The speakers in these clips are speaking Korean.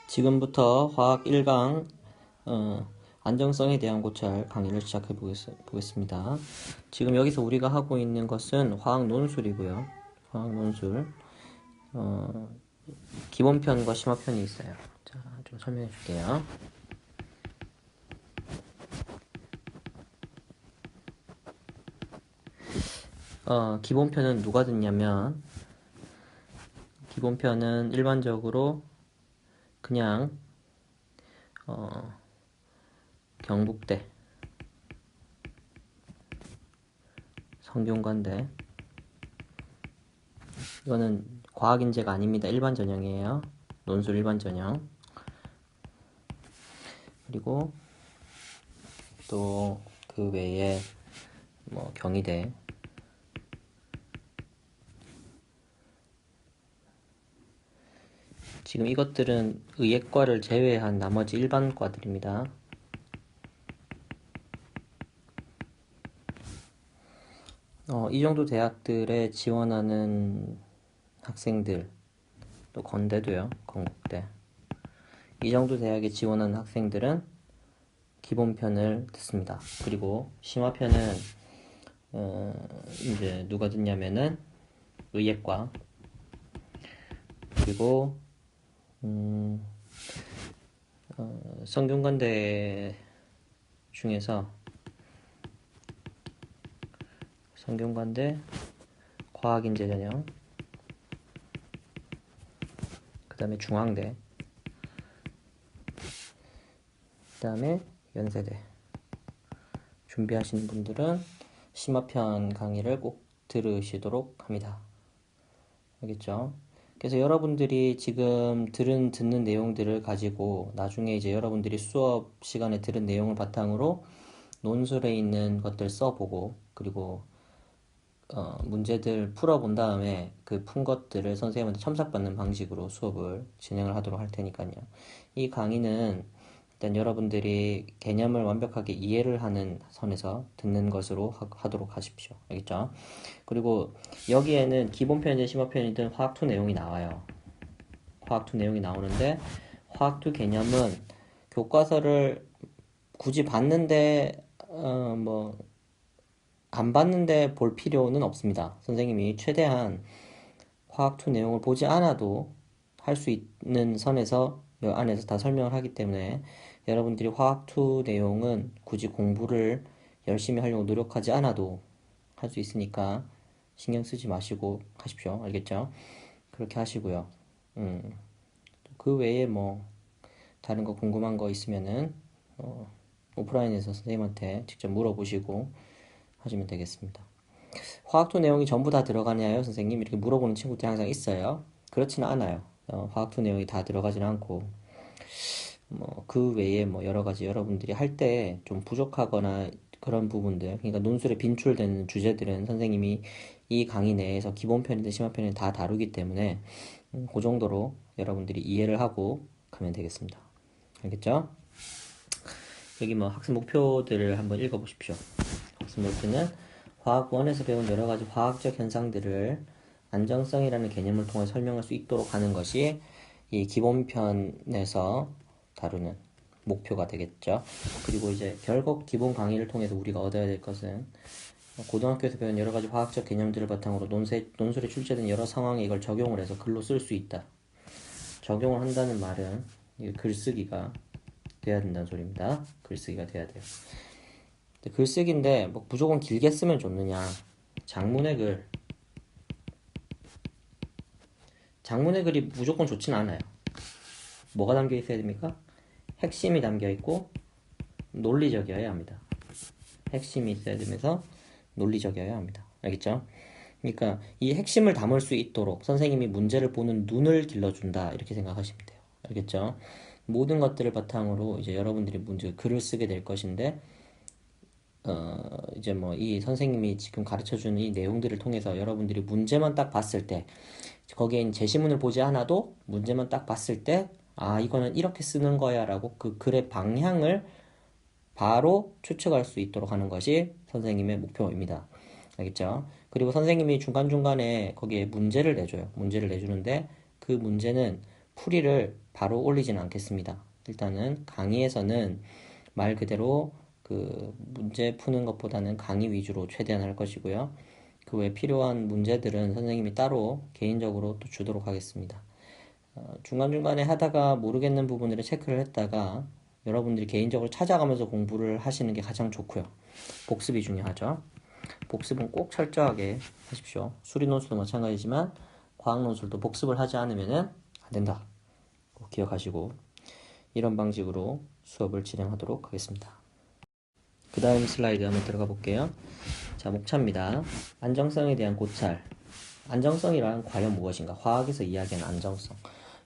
지금부터 화학 1강 안정성에 대한 고찰 강의를 시작해 보겠습니다. 지금 여기서 우리가 하고 있는 것은 화학 논술이고요. 화학 논술 기본편과 심화편이 있어요. 자, 좀 설명해 줄게요. 기본편은 누가 듣냐면 기본편은 일반적으로 그냥 경북대, 성균관대, 이거는 과학인재가 아닙니다. 일반 전형이에요. 논술 일반 전형. 그리고 또 그 외에 뭐 경희대, 지금 이것들은 의예과를 제외한 나머지 일반과들입니다. 이 정도 대학들에 지원하는 학생들, 또 건대도요, 건국대. 이 정도 대학에 지원하는 학생들은 기본편을 듣습니다. 그리고 심화편은 이제 누가 듣냐면은 의예과, 그리고 성균관대 중에서 성균관대 과학인재 전형, 그 다음에 중앙대, 그 다음에 연세대 준비하시는 분들은 심화편 강의를 꼭 들으시도록 합니다. 알겠죠? 그래서 여러분들이 지금 듣는 내용들을 가지고 나중에 이제 여러분들이 수업 시간에 들은 내용을 바탕으로 논술에 있는 것들 써보고, 그리고 문제들 풀어본 다음에 그 푼 것들을 선생님한테 첨삭받는 방식으로 수업을 진행을 하도록 할 테니까요. 이 강의는 일단 여러분들이 개념을 완벽하게 이해를 하는 선에서 듣는 것으로 하도록 하십시오. 알겠죠? 그리고 여기에는 기본편이든 심화편이든 화학2 내용이 나와요. 화학2 내용이 나오는데, 화학2 개념은 교과서를 굳이 봤는데 안 봤는데 볼 필요는 없습니다. 선생님이 최대한 화학2 내용을 보지 않아도 할 수 있는 선에서 이 안에서 다 설명을 하기 때문에 여러분들이 화학2 내용은 굳이 공부를 열심히 하려고 노력하지 않아도 할 수 있으니까 신경 쓰지 마시고 하십시오. 알겠죠? 그렇게 하시고요. 그 외에 뭐 다른 거 궁금한 거 있으면은 오프라인에서 선생님한테 직접 물어보시고 하시면 되겠습니다. 화학2 내용이 전부 다 들어가냐요, 선생님? 이렇게 물어보는 친구들이 항상 있어요. 그렇지는 않아요. 화학2 내용이 다 들어가지는 않고, 그 외에 뭐 여러 가지 여러분들이 할 때 좀 부족하거나 그런 부분들, 그러니까 논술에 빈출되는 주제들은 선생님이 이 강의 내에서 기본편이든 심화편이든 다 다루기 때문에 그 정도로 여러분들이 이해를 하고 가면 되겠습니다. 알겠죠? 여기 뭐 학습 목표들을 한번 읽어보십시오. 학습 목표는 화학 1에서 배운 여러 가지 화학적 현상들을 안정성이라는 개념을 통해 설명할 수 있도록 하는 것이 이 기본편에서 다루는 목표가 되겠죠. 그리고 이제 결국 기본 강의를 통해서 우리가 얻어야 될 것은 고등학교에서 배운 여러 가지 화학적 개념들을 바탕으로 논술에 출제된 여러 상황에 이걸 적용을 해서 글로 쓸 수 있다. 적용을 한다는 말은 글쓰기가 돼야 된다는 소리입니다. 글쓰기가 돼야 돼요. 글쓰기인데 뭐 무조건 길게 쓰면 좋느냐? 장문의 글이 무조건 좋진 않아요. 뭐가 담겨 있어야 됩니까? 핵심이 담겨 있고 논리적이어야 합니다. 핵심이 있어야 되면서 논리적이어야 합니다. 알겠죠? 그러니까 이 핵심을 담을 수 있도록 선생님이 문제를 보는 눈을 길러준다, 이렇게 생각하시면 돼요. 알겠죠? 모든 것들을 바탕으로 이제 여러분들이 글을 쓰게 될 것인데, 이제 뭐 이 선생님이 지금 가르쳐주는 이 내용들을 통해서 여러분들이 문제만 딱 봤을 때, 거기에 제시문을 보지 않아도 문제만 딱 봤을 때, 아, 이거는 이렇게 쓰는 거야 라고 그 글의 방향을 바로 추측할 수 있도록 하는 것이 선생님의 목표입니다. 알겠죠? 그리고 선생님이 중간중간에 거기에 문제를 내줘요. 문제를 내주는데 그 문제는 풀이를 바로 올리지는 않겠습니다. 일단은 강의에서는 말 그대로 그 문제 푸는 것보다는 강의 위주로 최대한 할 것이고요. 그 외에 필요한 문제들은 선생님이 따로 개인적으로 또 주도록 하겠습니다. 중간중간에 하다가 모르겠는 부분들을 체크를 했다가 여러분들이 개인적으로 찾아가면서 공부를 하시는 게 가장 좋고요. 복습이 중요하죠. 복습은 꼭 철저하게 하십시오. 수리 논술도 마찬가지지만 과학 논술도 복습을 하지 않으면 안 된다. 꼭 기억하시고 이런 방식으로 수업을 진행하도록 하겠습니다. 그 다음 슬라이드 한번 들어가 볼게요. 자, 목차입니다. 안정성에 대한 고찰. 안정성이란 과연 무엇인가? 화학에서 이야기하는 안정성.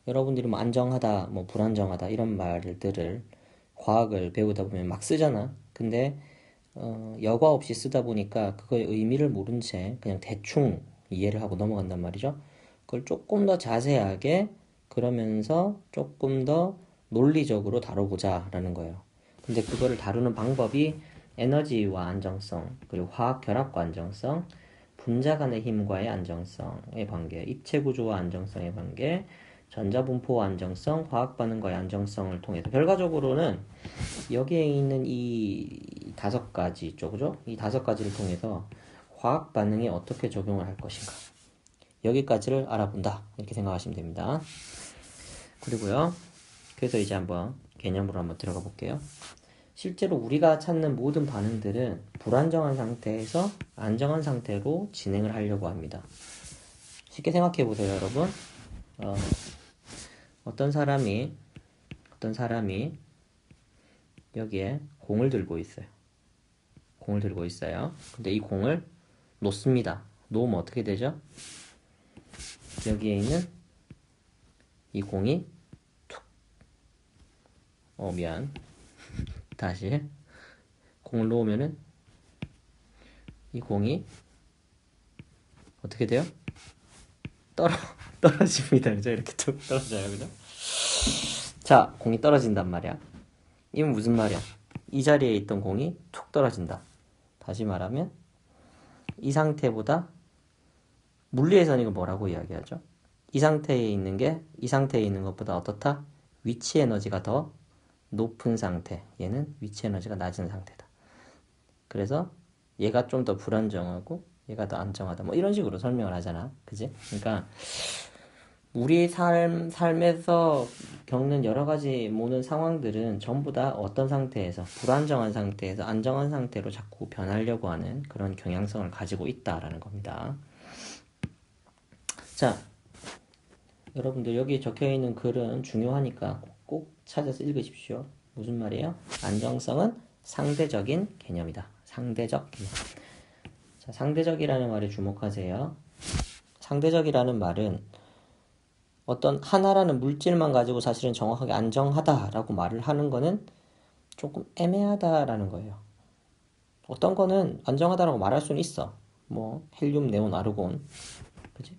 여러분들이 뭐 안정하다, 뭐 불안정하다 이런 말들을 과학을 배우다 보면 막 쓰잖아. 근데 여과 없이 쓰다 보니까 그거의 의미를 모른 채 그냥 대충 이해를 하고 넘어간단 말이죠. 그걸 조금 더 자세하게 그러면서 조금 더 논리적으로 다뤄보자라는 거예요. 근데 그거를 다루는 방법이 에너지와 안정성, 그리고 화학 결합과 안정성, 분자 간의 힘과의 안정성의 관계, 입체 구조와 안정성의 관계, 전자분포와 안정성, 화학 반응과의 안정성을 통해서 결과적으로는 여기에 있는 이 5가지 있죠, 그죠? 이 5가지를 통해서 화학 반응에 어떻게 적용을 할 것인가, 여기까지를 알아본다 이렇게 생각하시면 됩니다. 그리고요, 그래서 이제 한번 개념으로 한번 들어가 볼게요. 실제로 우리가 찾는 모든 반응들은 불안정한 상태에서 안정한 상태로 진행을 하려고 합니다. 쉽게 생각해 보세요, 여러분. 어떤 사람이 여기에 공을 들고 있어요. 공을 들고 있어요. 근데 이 공을 놓습니다. 놓으면 어떻게 되죠? 여기에 있는 이 공이 툭. 미안. 다시. 공을 놓으면은 이 공이 어떻게 돼요? 떨어집니다. 그죠? 이렇게 툭 떨어져요. 그죠? 자, 공이 떨어진단 말이야. 이건 무슨 말이야? 이 자리에 있던 공이 툭 떨어진다. 다시 말하면 이 상태보다 물리에서는 이거 뭐라고 이야기하죠? 이 상태에 있는 게 이 상태에 있는 것보다 어떻다? 위치 에너지가 더 높은 상태. 얘는 위치 에너지가 낮은 상태다. 그래서 얘가 좀 더 불안정하고 얘가 더 안정하다. 뭐 이런 식으로 설명을 하잖아. 그지? 그러니까 우리 삶에서 겪는 여러 가지 모든 상황들은 전부 다 어떤 상태에서, 불안정한 상태에서 안정한 상태로 자꾸 변하려고 하는 그런 경향성을 가지고 있다라는 겁니다. 자, 여러분들 여기 적혀있는 글은 중요하니까 꼭 찾아서 읽으십시오. 무슨 말이에요? 안정성은 상대적인 개념이다. 상대적 개념. 자, 상대적이라는 말에 주목하세요. 상대적이라는 말은 어떤 하나라는 물질만 가지고 사실은 정확하게 안정하다라고 말을 하는 거는 조금 애매하다라는 거예요. 어떤 거는 안정하다라고 말할 수는 있어. 뭐 헬륨, 네온, 아르곤, 그지?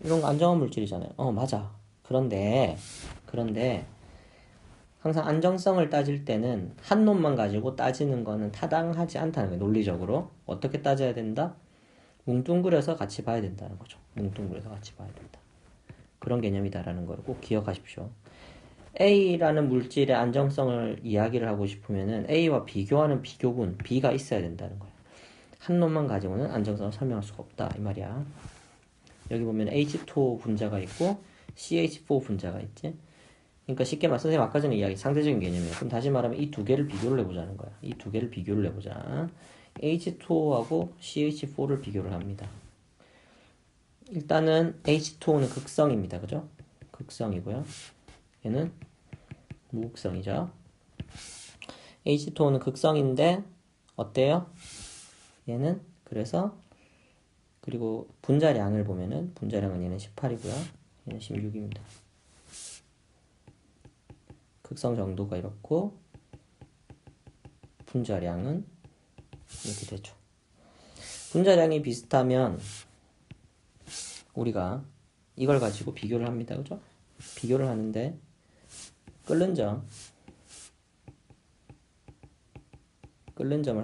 이런 거 안정한 물질이잖아요. 맞아. 그런데 항상 안정성을 따질 때는 한 놈만 가지고 따지는 거는 타당하지 않다는 거예요. 논리적으로 어떻게 따져야 된다? 뭉뚱그려서 같이 봐야 된다는 거죠. 뭉뚱그려서 같이 봐야 된다. 그런 개념이다라는 걸 꼭 기억하십시오. A라는 물질의 안정성을 이야기를 하고 싶으면은 A와 비교하는 비교군 B가 있어야 된다는 거예요. 한 놈만 가지고는 안정성을 설명할 수가 없다 이 말이야. 여기 보면 H2O 분자가 있고 CH4 분자가 있지. 그러니까 쉽게 말해서 선생님 아까 전에 이야기 상대적인 개념이에요. 그럼 다시 말하면 이 두 개를 비교를 해보자는 거야. 이 두 개를 비교를 해보자. H2O하고 CH4를 비교를 합니다. 일단은 H2O는 극성입니다. 그죠? 극성이고요. 얘는 무극성이죠. H2O는 극성인데 어때요? 얘는 그래서 그리고 분자량을 보면은 분자량은 얘는 18이고요. 얘는 16입니다. 극성 정도가 이렇고 분자량은 이렇게 되죠. 분자량이 비슷하면 우리가 이걸 가지고 비교를 합니다. 그죠? 비교를 하는데 끓는 점을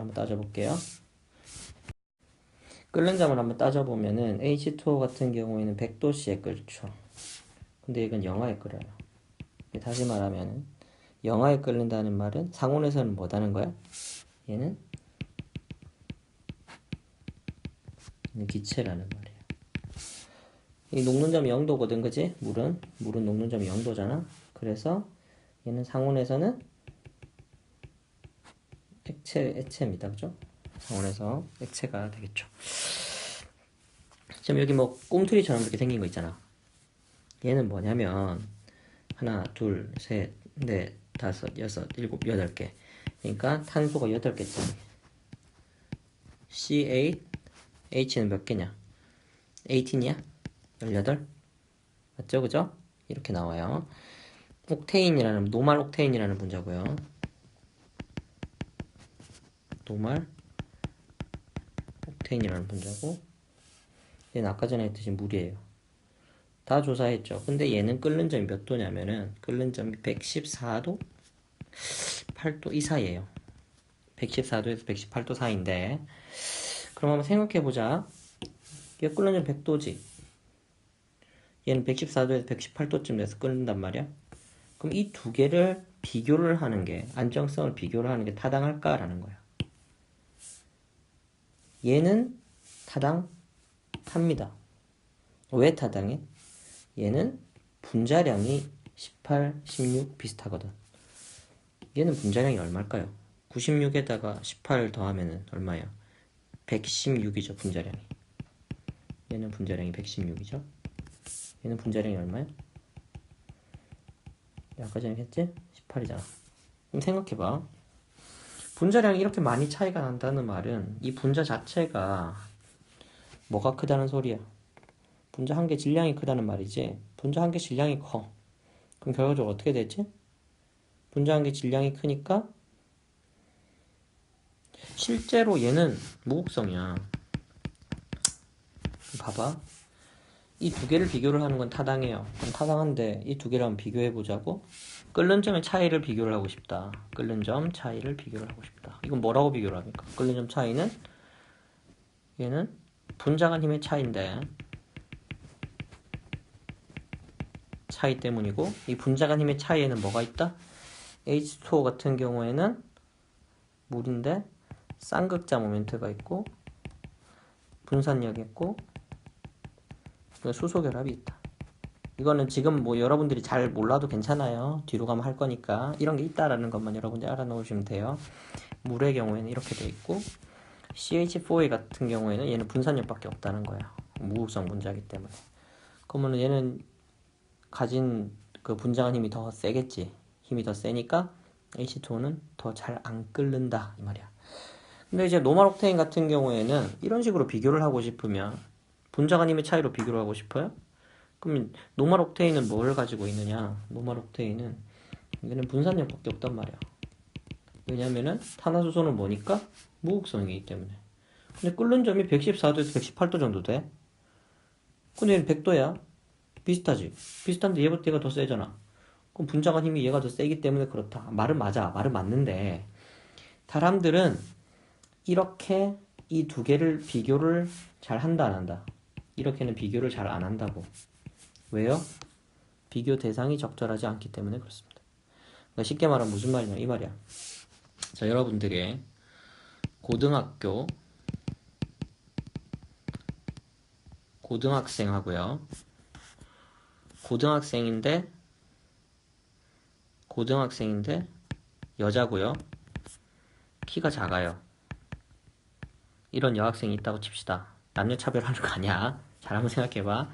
한번 따져볼게요. 끓는 점을 한번 따져보면은 H2O 같은 경우에는 100도씨에 끓죠. 근데 이건 영하에 끓여요. 다시 말하면 영하에 끓는다는 말은 상온에서는 뭐다는 거야? 얘는 기체라는 말이에요. 이 녹는 점이 0도거든, 그지? 물은 녹는 점이 0도잖아. 그래서 얘는 상온에서는 액체입니다, 그죠? 상온에서 액체가 되겠죠. 지금 여기 뭐 꿈틀이처럼 이렇게 생긴 거 있잖아. 얘는 뭐냐면 하나, 둘, 셋, 넷, 다섯, 여섯, 일곱, 여덟 개. 그러니까 탄소가 8개짜리. C8, H는 몇 개냐? 18이야? 18? 맞죠? 그죠? 이렇게 나와요. 노말 옥테인이라는 분자고요. 노말 옥테인이라는 분자고, 얘는 아까 전에 했듯이 물이에요. 다 조사했죠. 근데 얘는 끓는 점이 몇 도냐면은 끓는 점이 114도, 8도 이 사이에요. 114도에서 118도 사이인데, 그럼 한번 생각해보자. 얘 끓는 점 100도지. 얘는 114도에서 118도쯤 돼서 끓는단 말이야. 그럼 이 두 개를 비교를 하는 게, 안정성을 비교를 하는 게 타당할까라는 거야. 얘는 타당합니다. 왜 타당해? 얘는 분자량이 18, 16 비슷하거든. 얘는 분자량이 얼마일까요? 96에다가 18 더하면 얼마야? 116이죠, 분자량이. 얘는 분자량이 116이죠. 얘는 분자량이 얼마야? 아까 전에 했지? 18이잖아. 그럼 생각해봐. 분자량이 이렇게 많이 차이가 난다는 말은 이 분자 자체가 뭐가 크다는 소리야? 분자 한 개 질량이 크다는 말이지. 분자 한 개 질량이 커. 그럼 결과적으로 어떻게 되지? 분자 한 개 질량이 크니까 실제로 얘는 무극성이야. 봐봐. 이 두 개를 비교를 하는 건 타당해요. 그럼 타당한데 이 두 개를 한번 비교해 보자고. 끓는 점의 차이를 비교를 하고 싶다. 끓는 점 차이를 비교를 하고 싶다. 이건 뭐라고 비교를 합니까? 끓는 점 차이는 얘는 분자 간 힘의 차이인데 차이 때문이고, 이 분자 간 힘의 차이에는 뭐가 있다? H2O 같은 경우에는 물인데 쌍극자 모멘트가 있고 분산력이 있고 수소 결합이 있다. 이거는 지금 뭐 여러분들이 잘 몰라도 괜찮아요. 뒤로 가면 할 거니까 이런 게 있다라는 것만 여러분들이 알아놓으시면 돼요. 물의 경우에는 이렇게 돼 있고, CH4A 같은 경우에는 얘는 분산력밖에 없다는 거야. 무극성 분자이기 때문에. 그러면 얘는 가진 그 분자간 힘이 더 세겠지. 힘이 더 세니까 H2O는 더 잘 안 끓는다 이 말이야. 근데 이제 노말 옥테인 같은 경우에는 이런 식으로 비교를 하고 싶으면 분자간 힘의 차이로 비교를 하고 싶어요? 그럼 노말 옥테인은 뭘 가지고 있느냐? 노말 옥테인은 얘는 분산력밖에 없단 말이야. 왜냐면은 탄화수소는 뭐니까? 무극성이기 때문에. 근데 끓는 점이 114도에서 118도 정도 돼. 근데 얘는 100도야. 비슷하지? 비슷한데 얘보다 얘가 더 세잖아. 그럼 분자간 힘이 얘가 더 세기 때문에 그렇다. 말은 맞아. 말은 맞는데 사람들은 이렇게 이 두 개를 비교를 잘 한다 안 한다? 이렇게는 비교를 잘 안 한다고. 왜요? 비교 대상이 적절하지 않기 때문에 그렇습니다. 그러니까 쉽게 말하면 무슨 말이냐 이 말이야. 자, 여러분들의 고등학생하고요. 고등학생인데 여자고요. 키가 작아요. 이런 여학생이 있다고 칩시다. 남녀 차별하는 거 아니야. 잘 한번 생각해봐.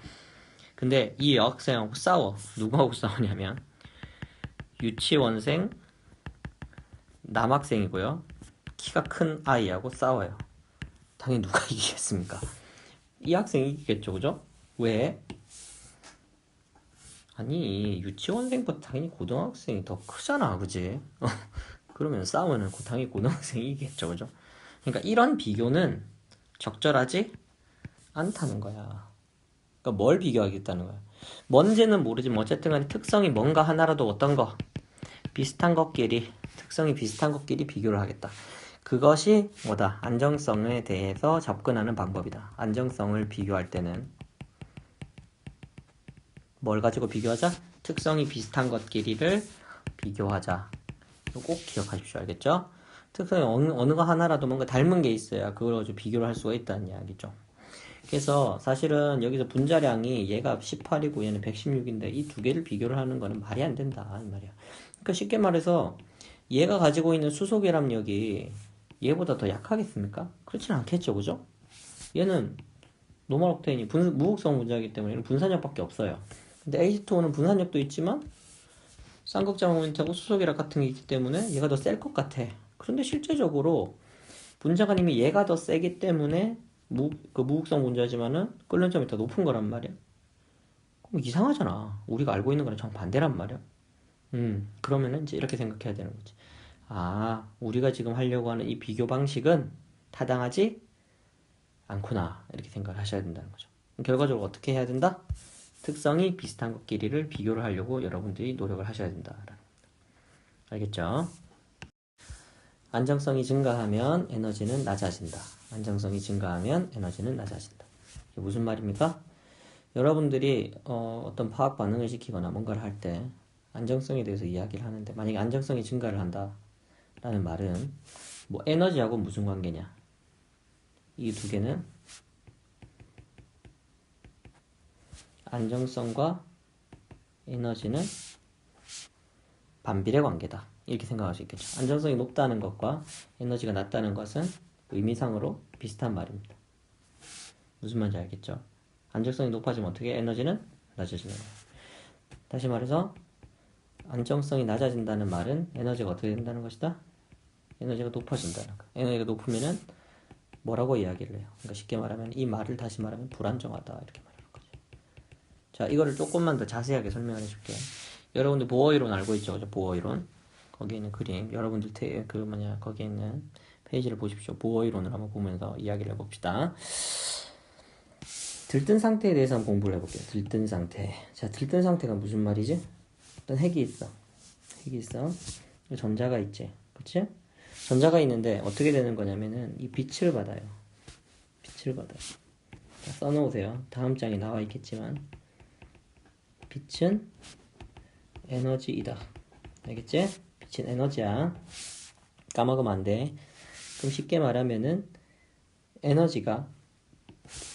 근데 이 여학생하고 싸워. 누구하고 싸우냐면 유치원생 남학생이고요. 키가 큰 아이하고 싸워요. 당연히 누가 이기겠습니까? 이 학생이 이기겠죠, 그죠? 왜? 아니, 유치원생보다 당연히 고등학생이 더 크잖아, 그지? 그러면 싸우면 당연히 고등학생이 이기겠죠, 그죠? 그러니까 이런 비교는 적절하지 않다는 거야. 그러니까 뭘 비교하겠다는 거야. 뭔지는 모르지만 어쨌든 간에 특성이 뭔가 하나라도 어떤 거 비슷한 것끼리, 특성이 비슷한 것끼리 비교를 하겠다. 그것이 뭐다? 안정성에 대해서 접근하는 방법이다. 안정성을 비교할 때는 뭘 가지고 비교하자? 특성이 비슷한 것끼리를 비교하자. 이거 꼭 기억하십시오. 알겠죠? 특성이 어느 거 하나라도 뭔가 닮은 게 있어야 그걸 가지고 비교를 할 수가 있다는 이야기죠. 그래서 사실은 여기서 분자량이 얘가 18이고 얘는 116인데 이 두 개를 비교를 하는 거는 말이 안 된다 이 말이야. 그러니까 쉽게 말해서 얘가 가지고 있는 수소 결합력이 얘보다 더 약하겠습니까? 그렇지는 않겠죠, 그죠? 얘는 노멀 옥테인이 무극성 분자이기 때문에 얘는 분산력밖에 없어요. 근데 H2O는 분산력도 있지만 쌍극자 모멘트하고 수소 결합 같은 게 있기 때문에 얘가 더 셀 것 같아. 그런데 실제적으로 분자가 이미 얘가 더 세기 때문에 무극성 분자지만은 끓는 점이 더 높은 거란 말이야. 그럼 이상하잖아. 우리가 알고 있는 거랑 정반대란 말이야. 그러면은 이제 이렇게 생각해야 되는 거지. 아, 우리가 지금 하려고 하는 이 비교 방식은 타당하지 않구나. 이렇게 생각을 하셔야 된다는 거죠. 결과적으로 어떻게 해야 된다? 특성이 비슷한 것끼리를 비교를 하려고 여러분들이 노력을 하셔야 된다라는 겁니다. 알겠죠? 안정성이 증가하면 에너지는 낮아진다. 안정성이 증가하면 에너지는 낮아진다. 이게 무슨 말입니까? 여러분들이 어떤 화학 반응을 시키거나 뭔가를 할 때 안정성에 대해서 이야기를 하는데 만약에 안정성이 증가를 한다라는 말은 뭐 에너지하고 무슨 관계냐? 이 두 개는 안정성과 에너지는 반비례 관계다. 이렇게 생각할 수 있겠죠. 안정성이 높다는 것과 에너지가 낮다는 것은 의미상으로 비슷한 말입니다. 무슨 말인지 알겠죠? 안정성이 높아지면 어떻게 에너지는 낮아지는 거예요. 다시 말해서 안정성이 낮아진다는 말은 에너지가 어떻게 된다는 것이다? 에너지가 높아진다는 거. 에너지가 높으면은 뭐라고 이야기를 해요? 그러니까 쉽게 말하면 이 말을 다시 말하면 불안정하다 이렇게 말하는 거죠. 자, 이거를 조금만 더 자세하게 설명을 해줄게요. 여러분들 보어 이론 알고 있죠? 보어 이론. 거기에 있는 그림. 여러분들 거기에 있는 페이지를 보십시오. 보어 이론을 한번 보면서 이야기를 해봅시다. 들뜬 상태에 대해서 한번 공부를 해볼게요. 들뜬 상태. 자, 들뜬 상태가 무슨 말이지? 어떤 핵이 있어. 핵이 있어. 전자가 있지. 그치? 전자가 있는데 어떻게 되는 거냐면은 이 빛을 받아요. 빛을 받아요. 자, 써놓으세요. 다음 장에 나와 있겠지만 빛은 에너지이다. 알겠지? 빛은 에너지야. 까먹으면 안 돼. 그럼 쉽게 말하면은 에너지가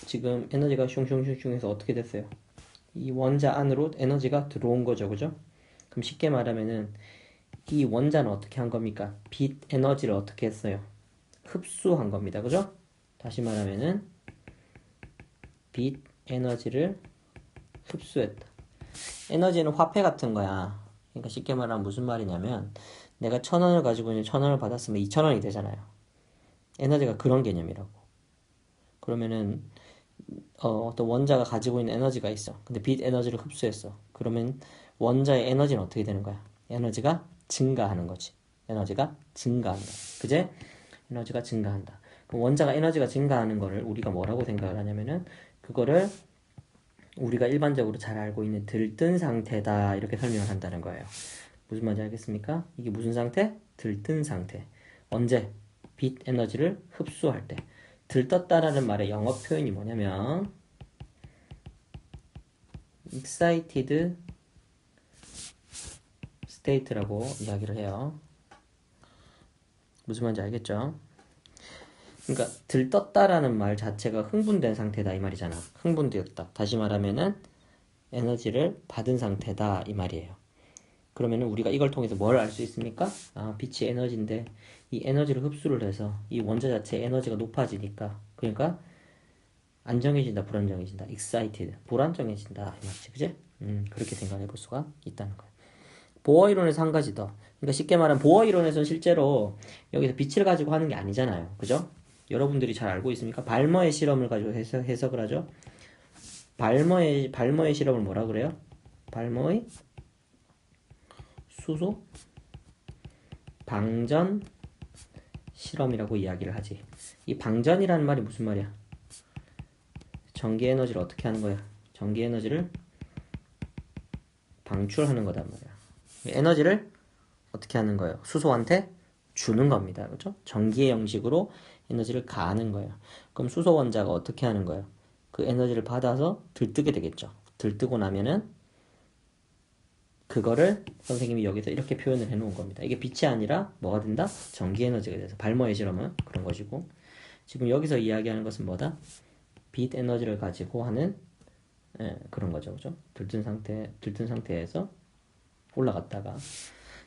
지금 에너지가 슝슝슝슝 해서 어떻게 됐어요? 이 원자 안으로 에너지가 들어온 거죠. 그죠? 그럼 쉽게 말하면은 이 원자는 어떻게 한 겁니까? 빛 에너지를 어떻게 했어요? 흡수한 겁니다. 그죠? 다시 말하면은 빛 에너지를 흡수했다. 에너지는 화폐 같은 거야. 그러니까 쉽게 말하면 무슨 말이냐면 내가 1,000원을 가지고 있는 1,000원을 받았으면 2,000원이 되잖아요. 에너지가 그런 개념이라고. 그러면은 어떤 원자가 가지고 있는 에너지가 있어. 근데 빛 에너지를 흡수했어. 그러면 원자의 에너지는 어떻게 되는 거야? 에너지가 증가하는 거지. 에너지가 증가한다. 그제? 에너지가 증가한다. 그럼 원자가 에너지가 증가하는 거를 우리가 뭐라고 생각을 하냐면은 그거를 우리가 일반적으로 잘 알고 있는 들뜬 상태다 이렇게 설명을 한다는 거예요. 무슨 말인지 알겠습니까? 이게 무슨 상태? 들뜬 상태. 언제? 빛 에너지를 흡수할 때. 들떴다라는 말의 영어 표현이 뭐냐면 excited state라고 이야기를 해요. 무슨 말인지 알겠죠? 그러니까 들떴다라는 말 자체가 흥분된 상태다 이 말이잖아. 흥분되었다. 다시 말하면은 에너지를 받은 상태다 이 말이에요. 그러면은 우리가 이걸 통해서 뭘 알 수 있습니까? 아, 빛이 에너지인데 이 에너지를 흡수를 해서 이 원자 자체의 에너지가 높아지니까 그러니까 안정해진다, 불안정해진다, excited, 불안정해진다 이 말이지, 그지? 그렇게 생각해 볼 수가 있다는 거예요. 보어 이론에서 한 가지 더. 그러니까 쉽게 말하면 보어 이론에서는 실제로 여기서 빛을 가지고 하는 게 아니잖아요, 그죠? 여러분들이 잘 알고 있습니까? 발머의 실험을 가지고 해석을 하죠. 발머의 실험을 뭐라 그래요? 발머의 수소 방전 실험이라고 이야기를 하지. 이 방전이라는 말이 무슨 말이야? 전기 에너지를 어떻게 하는 거야? 전기 에너지를 방출하는 거단 말이야. 에너지를 어떻게 하는 거예요? 수소한테 주는 겁니다. 그죠? 전기의 형식으로 에너지를 가하는 거예요. 그럼 수소 원자가 어떻게 하는 거예요? 그 에너지를 받아서 들뜨게 되겠죠. 들뜨고 나면은 그거를 선생님이 여기서 이렇게 표현을 해 놓은 겁니다. 이게 빛이 아니라 뭐가 된다? 전기 에너지가 돼서 발머의 실험은 그런 것이고, 지금 여기서 이야기하는 것은 뭐다? 빛 에너지를 가지고 하는 그런 거죠. 그죠? 들뜬 상태에서 올라갔다가.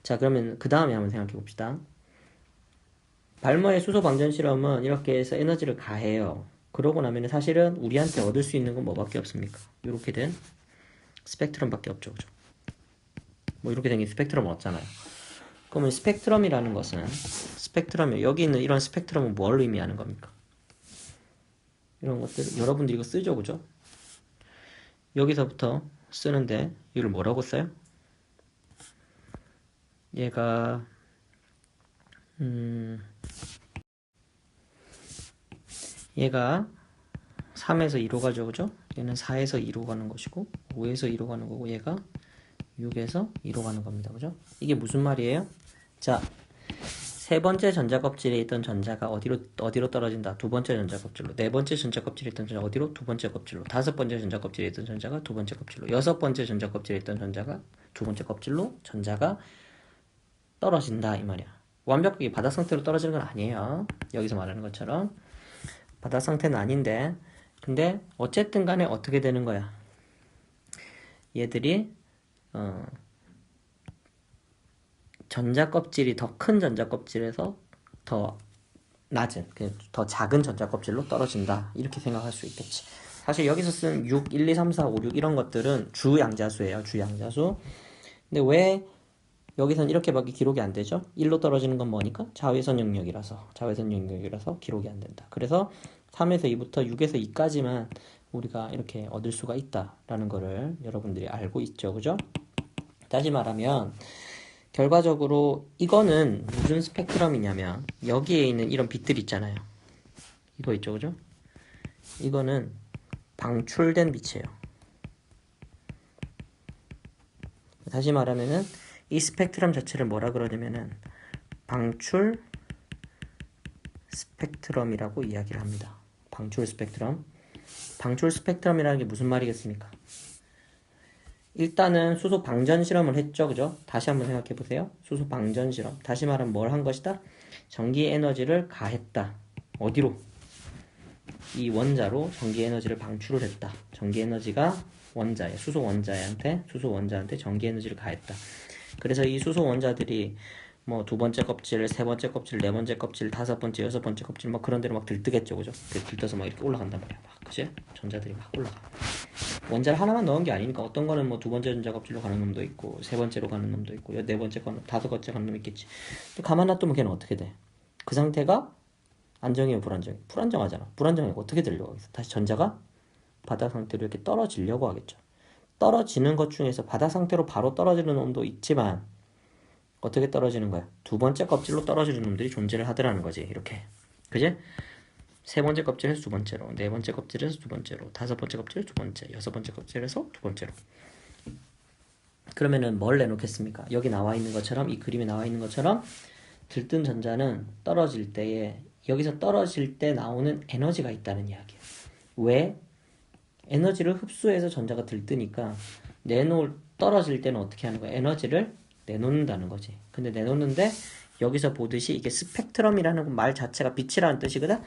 자, 그러면 그 다음에 한번 생각해 봅시다. 발머의 수소 방전 실험은 이렇게 해서 에너지를 가해요. 그러고 나면 사실은 우리한테 얻을 수 있는 건 뭐밖에 없습니까? 이렇게 된 스펙트럼밖에 없죠. 그죠? 뭐 이렇게 생긴 스펙트럼 얻잖아요. 그러면 스펙트럼이라는 것은 여기 있는 이런 스펙트럼은 뭘 의미하는 겁니까? 이런 것들 여러분들이 이거 쓰죠, 그죠? 여기서부터 쓰는데 이걸 뭐라고 써요? 얘가 얘가 3에서 2로 가죠, 그죠? 얘는 4에서 2로 가는 것이고 5에서 2로 가는 거고 얘가 6에서 2로 가는 겁니다, 그죠? 이게 무슨 말이에요? 자, 세 번째 전자껍질에 있던 전자가 어디로 떨어진다? 두 번째 전자껍질로. 네 번째 전자껍질에 있던 전자가 어디로? 두 번째 껍질로. 다섯 번째 전자껍질에 있던 전자가 두 번째 껍질로. 여섯 번째 전자껍질에 있던 전자가 두 번째 껍질로 전자가 떨어진다 이 말이야. 완벽하게 바닥 상태로 떨어지는 건 아니에요. 여기서 말하는 것처럼 바닥 상태는 아닌데, 근데 어쨌든 간에 어떻게 되는 거야? 얘들이 전자껍질이 더 큰 전자껍질에서 더 낮은, 더 작은 전자껍질로 떨어진다. 이렇게 생각할 수 있겠지. 사실 여기서 쓴 6, 1, 2, 3, 4, 5, 6 이런 것들은 주양자수예요. 주양자수. 근데 왜 여기선 이렇게밖에 기록이 안 되죠? 1로 떨어지는 건 뭐니까? 자외선 영역이라서 기록이 안 된다. 그래서 3에서 2부터 6에서 2까지만 우리가 이렇게 얻을 수가 있다라는 거를 여러분들이 알고 있죠. 그죠? 다시 말하면 결과적으로 이거는 무슨 스펙트럼이냐면 여기에 있는 이런 빛들 있잖아요. 이거 있죠, 그죠? 이거는 방출된 빛이에요. 다시 말하면은 이 스펙트럼 자체를 뭐라 그러냐면은 방출 스펙트럼이라고 이야기를 합니다. 방출 스펙트럼. 방출 스펙트럼이라는 게 무슨 말이겠습니까? 일단은 수소 방전 실험을 했죠, 그죠? 다시 한번 생각해 보세요. 수소 방전 실험. 다시 말하면 뭘 한 것이다? 전기 에너지를 가했다. 어디로? 이 원자로 전기 에너지를 방출을 했다. 전기 에너지가 수소 원자한테 전기 에너지를 가했다. 그래서 이 수소 원자들이 뭐 두 번째 껍질, 세 번째 껍질, 네 번째 껍질, 다섯 번째, 여섯 번째 껍질 막 그런 데로 막 들뜨겠죠, 그죠? 들떠서 막 이렇게 올라간단 말이야, 막 그지? 전자들이 막 올라가. 원자를 하나만 넣은 게 아니니까 어떤 거는 뭐 두 번째 전자 껍질로 가는 놈도 있고, 세 번째로 가는 놈도 있고, 네 번째 가는, 다섯 번째 가는 놈 있겠지. 또 가만 놔두면 걔는 어떻게 돼? 그 상태가 안정이에요, 불안정이에요? 불안정하잖아. 불안정해. 어떻게 되려고 하겠어? 다시 전자가 바닥 상태로 이렇게 떨어지려고 하겠죠. 떨어지는 것 중에서 바닥 상태로 바로 떨어지는 놈도 있지만 어떻게 떨어지는 거야? 두 번째 껍질로 떨어지는 놈들이 존재를 하더라는 거지. 이렇게. 그지? 세 번째 껍질에서 두 번째로, 네 번째 껍질에서 두 번째로, 다섯 번째 껍질에서 두 번째, 여섯 번째 껍질에서 두 번째로. 그러면은 뭘 내놓겠습니까? 여기 나와 있는 것처럼, 이 그림에 나와 있는 것처럼 들뜬 전자는 떨어질 때에 여기서 떨어질 때 나오는 에너지가 있다는 이야기예요. 왜? 에너지를 흡수해서 전자가 들뜨니까 떨어질 때는 어떻게 하는 거야? 에너지를 내놓는다는 거지. 근데 내놓는데 여기서 보듯이 이게 스펙트럼이라는 말 자체가 빛이라는 뜻이거든.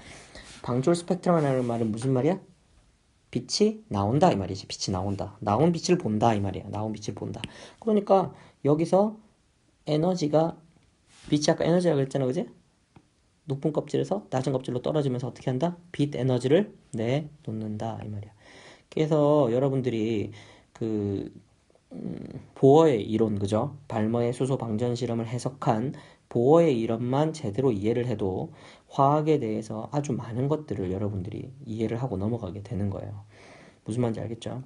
방출 스펙트럼이라는 말은 무슨 말이야? 빛이 나온다 이 말이지. 빛이 나온다. 나온 빛을 본다 이 말이야. 나온 빛을 본다. 그러니까 여기서 에너지가 빛이 아까 에너지라고 했잖아, 그지? 높은 껍질에서 낮은 껍질로 떨어지면서 어떻게 한다? 빛 에너지를 내놓는다 이 말이야. 그래서 여러분들이 보어의 이론, 그죠? 발머의 수소 방전 실험을 해석한 보어의 이론만 제대로 이해를 해도 화학에 대해서 아주 많은 것들을 여러분들이 이해를 하고 넘어가게 되는 거예요. 무슨 말인지 알겠죠?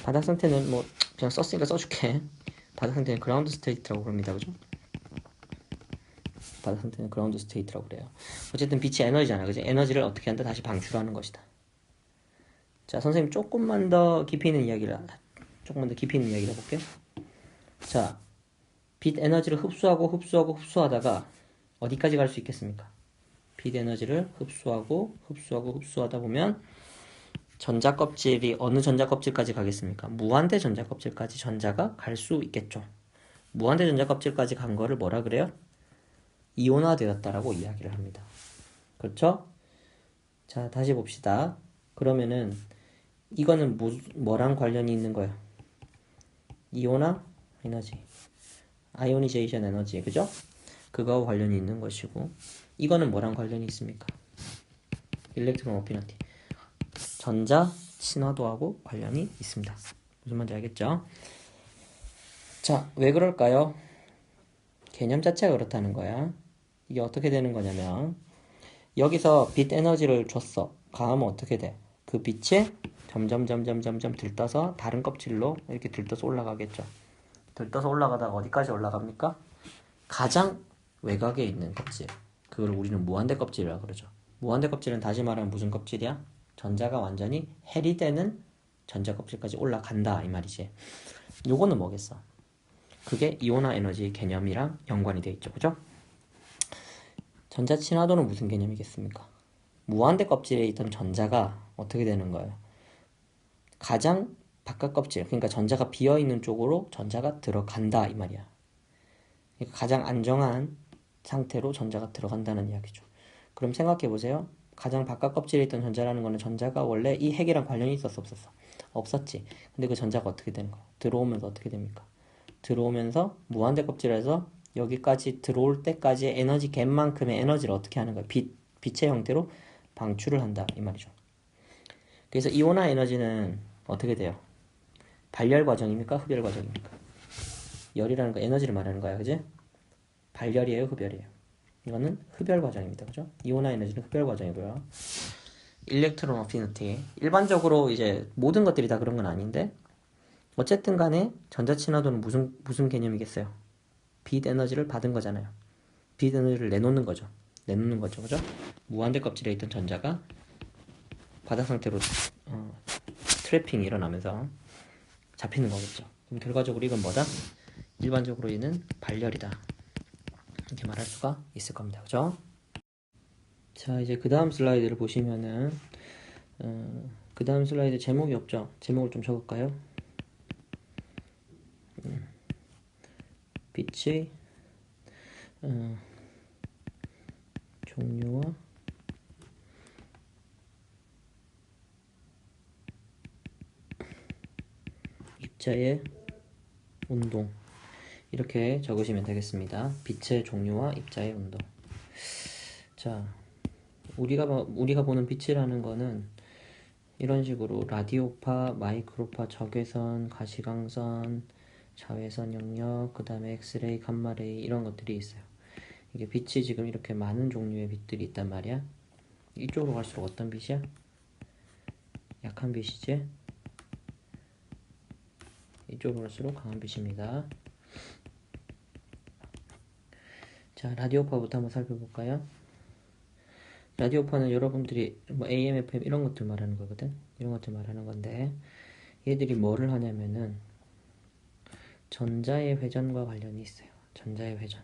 바닥 상태는 뭐 그냥 썼으니까 써줄게. 바닥 상태는 그라운드 스테이트라고 부릅니다, 그죠? 바닥 상태는 그라운드 스테이트라고 그래요. 어쨌든 빛이 에너지잖아, 그지? 에너지를 어떻게 한다? 다시 방출하는 것이다. 자, 선생님 조금만 더 깊이 있는 이야기를 해볼게요. 자, 빛 에너지를 흡수하다가 어디까지 갈 수 있겠습니까? 빛 에너지를 흡수하다 보면 전자 껍질이 어느 전자 껍질까지 가겠습니까? 무한대 전자 껍질까지 전자가 갈 수 있겠죠. 무한대 전자 껍질까지 간 거를 뭐라 그래요? 이온화되었다라고 이야기를 합니다. 그렇죠? 자, 다시 봅시다. 그러면은 이거는 뭐랑 관련이 있는 거예요? 이온화 에너지, 아이오니제이션 에너지, 그죠? 그거와 관련이 있는 것이고, 이거는 뭐랑 관련이 있습니까? 일렉트론 어피니티, 전자 친화도하고 관련이 있습니다. 무슨 말인지 알겠죠? 자, 왜 그럴까요? 개념 자체가 그렇다는 거야. 이게 어떻게 되는 거냐면, 여기서 빛 에너지를 줬어. 가하면 어떻게 돼? 그 빛이 점점 들떠서 다른 껍질로 이렇게 들떠서 올라가겠죠. 들떠서 올라가다가 어디까지 올라갑니까? 가장 외곽에 있는 껍질. 그걸 우리는 무한대 껍질이라고 그러죠. 무한대 껍질은 다시 말하면 무슨 껍질이야? 전자가 완전히 해리되는 전자 껍질까지 올라간다 이 말이지. 요거는 뭐겠어? 그게 이온화 에너지 개념이랑 연관이 돼 있죠. 그죠? 전자 친화도는 무슨 개념이겠습니까? 무한대 껍질에 있던 전자가 어떻게 되는 거예요? 가장 바깥 껍질, 그러니까 전자가 비어있는 쪽으로 전자가 들어간다 이 말이야. 그러니까 가장 안정한 상태로 전자가 들어간다는 이야기죠. 그럼 생각해 보세요. 가장 바깥 껍질에 있던 전자라는 거는 전자가 원래 이 핵이랑 관련이 있었어 없었어? 없었지. 근데 그 전자가 어떻게 되는 거야? 들어오면서 어떻게 됩니까? 들어오면서 무한대 껍질에서 여기까지 들어올 때까지의 에너지 갭만큼의 에너지를 어떻게 하는 거야? 빛의 형태로 방출을 한다 이 말이죠. 그래서 이온화 에너지는 어떻게 돼요? 발열 과정입니까? 흡열 과정입니까? 열이라는 거 에너지를 말하는 거야, 그지? 발열이에요, 흡열이에요? 이거는 흡열 과정입니다, 그죠? 이온화 에너지는 흡열 과정이고요. 일렉트론 어피니티. 일반적으로 이제 모든 것들이 다 그런 건 아닌데, 어쨌든 간에 전자 친화도는 무슨 개념이겠어요? 빛 에너지를 받은 거잖아요. 빛 에너지를 내놓는 거죠. 내놓는 거죠, 그죠? 무한대 껍질에 있던 전자가 바닥 상태로 트래핑이 일어나면서 잡히는 거겠죠. 그럼 결과적으로 이건 뭐다? 일반적으로 얘는 발열이다. 이렇게 말할 수가 있을 겁니다. 그죠? 자, 이제 그 다음 슬라이드를 보시면은 그 다음 슬라이드 제목이 없죠? 제목을 좀 적을까요? 빛의 종류와 입자의 운동, 이렇게 적으시면 되겠습니다. 빛의 종류와 입자의 운동. 자, 우리가 보는 빛이라는 거는 이런 식으로 라디오파, 마이크로파, 적외선, 가시광선, 자외선 영역, 그 다음에 엑스레이, 감마레이 이런 것들이 있어요. 이게 빛이 지금 이렇게 많은 종류의 빛들이 있단 말이야. 이쪽으로 갈수록 어떤 빛이야? 약한 빛이지? 이쪽으로 갈수록 강한 빛입니다. 자, 라디오파부터 한번 살펴볼까요? 라디오파는 여러분들이 뭐 AM, FM 이런 것들 말하는 거거든. 이런 것들 말하는 건데 얘들이 뭐를 하냐면은 전자의 회전과 관련이 있어요. 전자의 회전.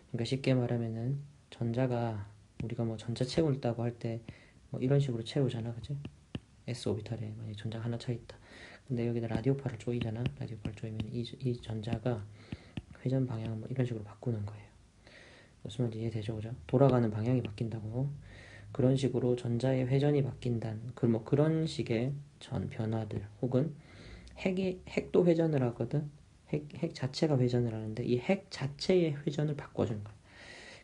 그러니까 쉽게 말하면은 전자가 우리가 뭐 전자 채우고 있다고 할 때 뭐 이런 식으로 채우잖아, 그지? s 오비탈에 만약 전자가 하나 차 있다. 근데 여기다 라디오파를 조이잖아. 라디오파를 조이면 이 전자가 회전 방향을 뭐 이런 식으로 바꾸는 거예요. 무슨 말인지 이해되죠, 그죠? 돌아가는 방향이 바뀐다고. 그런 식으로 전자의 회전이 바뀐다는 뭐 그런 식의 변화들, 혹은 핵도 회전을 하거든. 핵 자체가 회전을 하는데 이 핵 자체의 회전을 바꿔주는 거예요.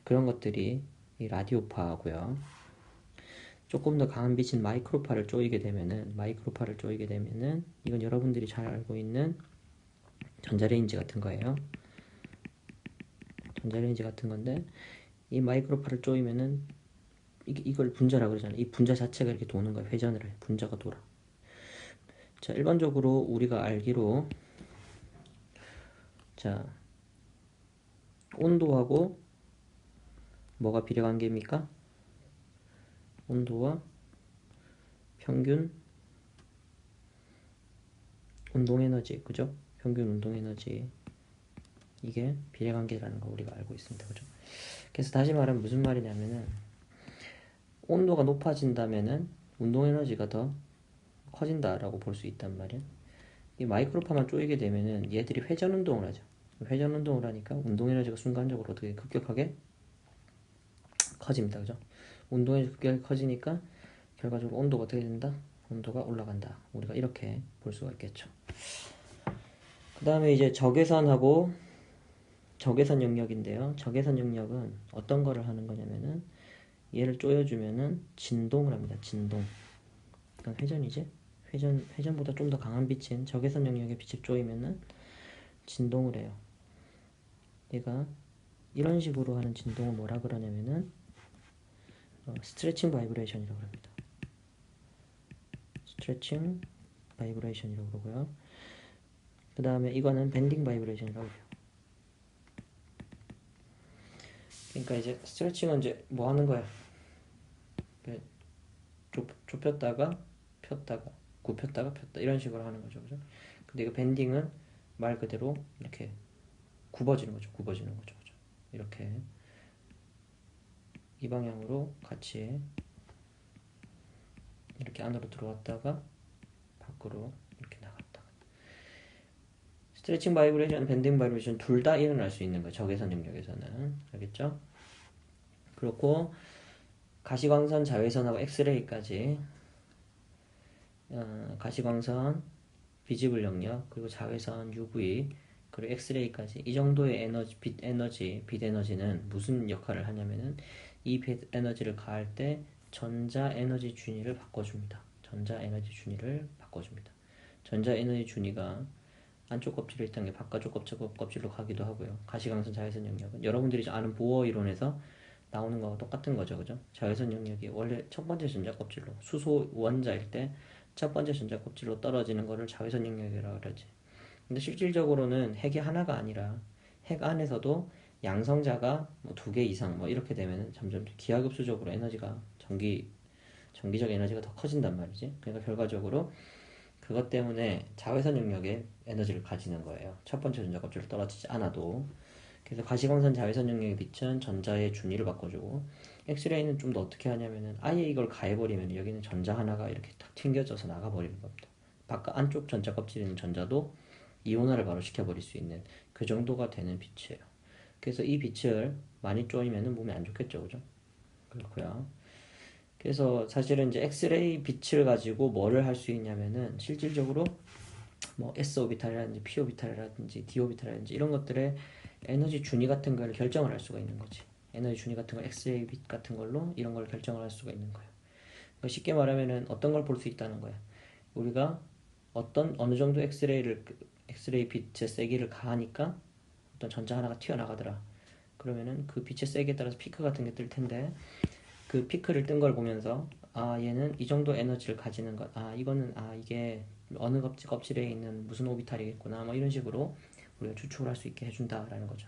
그런 것들이 이 라디오파고요. 조금 더 강한 빛인 마이크로파를 쪼이게 되면은 이건 여러분들이 잘 알고 있는 전자레인지 같은 거예요. 전자레인지 같은 건데 이 마이크로파를 쪼이면은 이걸 분자라고 그러잖아요. 이 분자 자체가 이렇게 도는 거예요. 회전을 해. 분자가 돌아. 자, 일반적으로 우리가 알기로 자, 온도하고 뭐가 비례관계입니까? 온도와 평균 운동에너지, 그죠? 평균 운동에너지. 이게 비례관계라는 거 우리가 알고 있습니다. 그죠? 그래서 다시 말하면 무슨 말이냐면은 온도가 높아진다면은 운동 에너지가 더 커진다라고 볼 수 있단 말이야. 이 마이크로파만 쪼이게 되면은 얘들이 회전 운동을 하죠. 회전 운동을 하니까 운동 에너지가 순간적으로 어떻게 급격하게 커집니다. 그죠? 운동 에너지 급격하게 커지니까 결과적으로 온도가 어떻게 된다? 온도가 올라간다. 우리가 이렇게 볼 수가 있겠죠. 그 다음에 이제 적외선하고 적외선 영역인데요. 적외선 영역은 어떤 거를 하는 거냐면은 얘를 쪼여주면은 진동을 합니다. 진동. 그러니까 회전이지? 회전보다 좀 더 강한 빛인 적외선 영역의 빛을 쪼이면은 진동을 해요. 얘가 이런 식으로 하는 진동을 뭐라 그러냐면은 스트레칭 바이브레이션이라고 합니다. 스트레칭 바이브레이션이라고 그러고요. 그 다음에 이거는 밴딩 바이브레이션이라고 해요. 그러니까 이제 스트레칭은 이제 뭐 하는 거야? 좁혔다가 폈다가 굽혔다가 폈다 이런 식으로 하는 거죠. 그죠? 근데 이거 밴딩은 말 그대로 이렇게 굽어지는 거죠. 굽어지는 거죠. 그죠? 이렇게 이 방향으로 같이 이렇게 안으로 들어왔다가 밖으로 이렇게 나갔다가 스트레칭 바이브레이션, 밴딩 바이브레이션 둘 다 일어날 수 있는 거예요. 적외선 영역에서는. 알겠죠? 그렇고 가시광선, 자외선하고 엑스레이까지 가시광선, 비지블 영역, 그리고 자외선, UV, 그리고 엑스레이까지 이 정도의 에너지, 빛 에너지는 무슨 역할을 하냐면은 이 빛 에너지를 가할 때 전자 에너지 준위를 바꿔줍니다. 전자 에너지 준위를 바꿔줍니다. 전자 에너지 준위가 안쪽 껍질을 있던 게 바깥쪽 껍질로 가기도 하고요. 가시광선, 자외선 영역은 여러분들이 아는 보어 이론에서 나오는 거와 똑같은 거죠. 그죠? 자외선 영역이 원래 첫 번째 전자 껍질로 수소 원자일 때 첫 번째 전자 껍질로 떨어지는 거를 자외선 영역이라고 그러지. 근데 실질적으로는 핵이 하나가 아니라 핵 안에서도 양성자가 뭐 2개 이상 뭐 이렇게 되면 점점 기하급수적으로 에너지가 전기적 에너지가 더 커진단 말이지. 그러니까 결과적으로 그것 때문에 자외선 영역에 에너지를 가지는 거예요. 첫 번째 전자 껍질로 떨어지지 않아도. 그래서 가시광선 자외선 영역의 빛은 전자의 준위를 바꿔주고 엑스레이는 좀 더 어떻게 하냐면은 아예 이걸 가해버리면 여기는 전자 하나가 이렇게 탁 튕겨져서 나가버리는 겁니다. 바깥 안쪽 전자 껍질에 있는 전자도 이온화를 바로 시켜버릴 수 있는 그 정도가 되는 빛이에요. 그래서 이 빛을 많이 쪼이면은 몸에 안 좋겠죠, 그죠? 그렇고요. 그래서 사실은 이제 엑스레이 빛을 가지고 뭐를 할 수 있냐면은 실질적으로 뭐 S오비탈이라든지 P오비탈이라든지 D오비탈이라든지 이런 것들의 에너지 준위 같은 걸 결정을 할 수가 있는 거지. 에너지 준위 같은 거 엑스레이 빛 같은 걸로 이런 걸 결정을 할 수가 있는 거예요. 그러니까 쉽게 말하면은 어떤 걸 볼 수 있다는 거야. 우리가 어느 정도 엑스레이 빛의 세기를 가하니까 어떤 전자 하나가 튀어나가더라. 그러면은 그 빛의 세기에 따라서 피크 같은 게 뜰 텐데 그 피크를 뜬 걸 보면서 아 얘는 이 정도 에너지를 가지는 것, 아 이거는 아 이게 어느 껍질에 있는 무슨 오비탈이겠구나 뭐 이런 식으로 우리가 추측을 할 수 있게 해준다라는 거죠.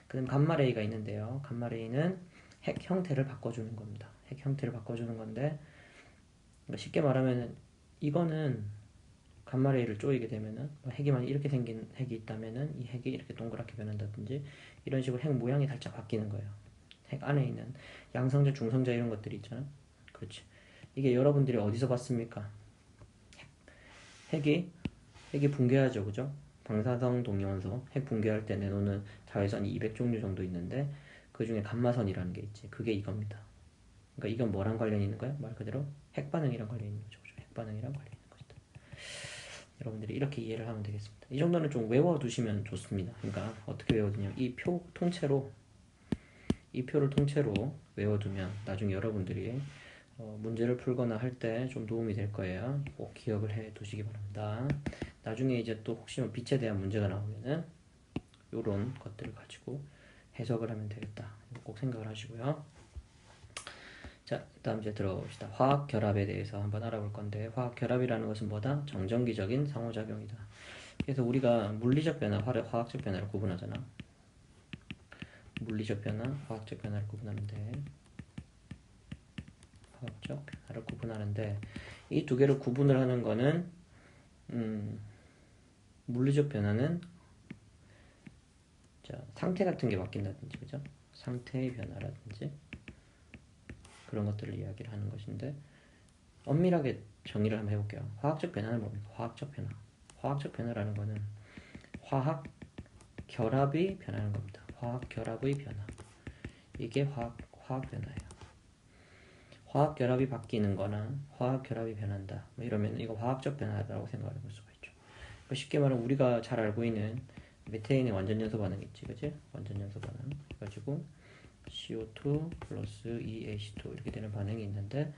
그 다음 감마레이가 있는데요. 감마레이는 핵 형태를 바꿔주는 겁니다. 핵 형태를 바꿔주는 건데 그러니까 쉽게 말하면 이거는 감마레이를 쪼이게 되면은 핵이 이렇게 생긴 핵이 있다면은 이 핵이 이렇게 동그랗게 변한다든지 이런 식으로 핵 모양이 살짝 바뀌는 거예요. 핵 안에 있는 양성자, 중성자 이런 것들이 있잖아. 그렇지. 이게 여러분들이 어디서 봤습니까? 핵이 붕괴하죠, 그죠? 방사성 동위원소 핵 붕괴할 때 내놓는 자외선이 200종류 정도 있는데 그 중에 감마선이라는 게 있지. 그게 이겁니다. 그러니까 이건 뭐랑 관련이 있는 거야? 말 그대로 핵 반응이랑 관련이 있는 거죠. 그죠? 핵 반응이랑 관련이 있는 것이다. 여러분들이 이렇게 이해를 하면 되겠습니다. 이 정도는 좀 외워두시면 좋습니다. 그러니까 어떻게 외워두냐면 이 표를 통째로 외워두면 나중에 여러분들이 문제를 풀거나 할 때 좀 도움이 될 거예요. 꼭 기억을 해 두시기 바랍니다. 나중에 이제 또 혹시 빛에 대한 문제가 나오면은 요런 것들을 가지고 해석을 하면 되겠다. 꼭 생각을 하시고요. 자, 다음 이제 들어봅시다. 화학 결합에 대해서 한번 알아볼 건데 화학 결합이라는 것은 뭐다? 정전기적인 상호작용이다. 그래서 우리가 물리적 변화, 화학적 변화를 구분하잖아. 물리적 변화, 화학적 변화를 구분하는데 화학적 변화를 구분하는데 이 두 개를 구분을 하는 거는 물리적 변화는 자, 상태 같은 게 바뀐다든지, 그죠? 상태의 변화라든지 그런 것들을 이야기를 하는 것인데, 엄밀하게 정의를 한번 해볼게요. 화학적 변화는 뭡니까? 화학적 변화. 화학적 변화라는 거는 화학 결합이 변하는 겁니다. 화학 결합의 변화. 이게 화학 변화예요. 화학 결합이 바뀌는 거나 화학 결합이 변한다. 뭐 이러면 이거 화학적 변화라고 생각을 해볼 수가 있죠. 그러니까 쉽게 말하면 우리가 잘 알고 있는 메테인의 완전 연소 반응 있지, 그치? 완전 연소 반응. 그래가지고 CO2 플러스 2H2 이렇게 되는 반응이 있는데,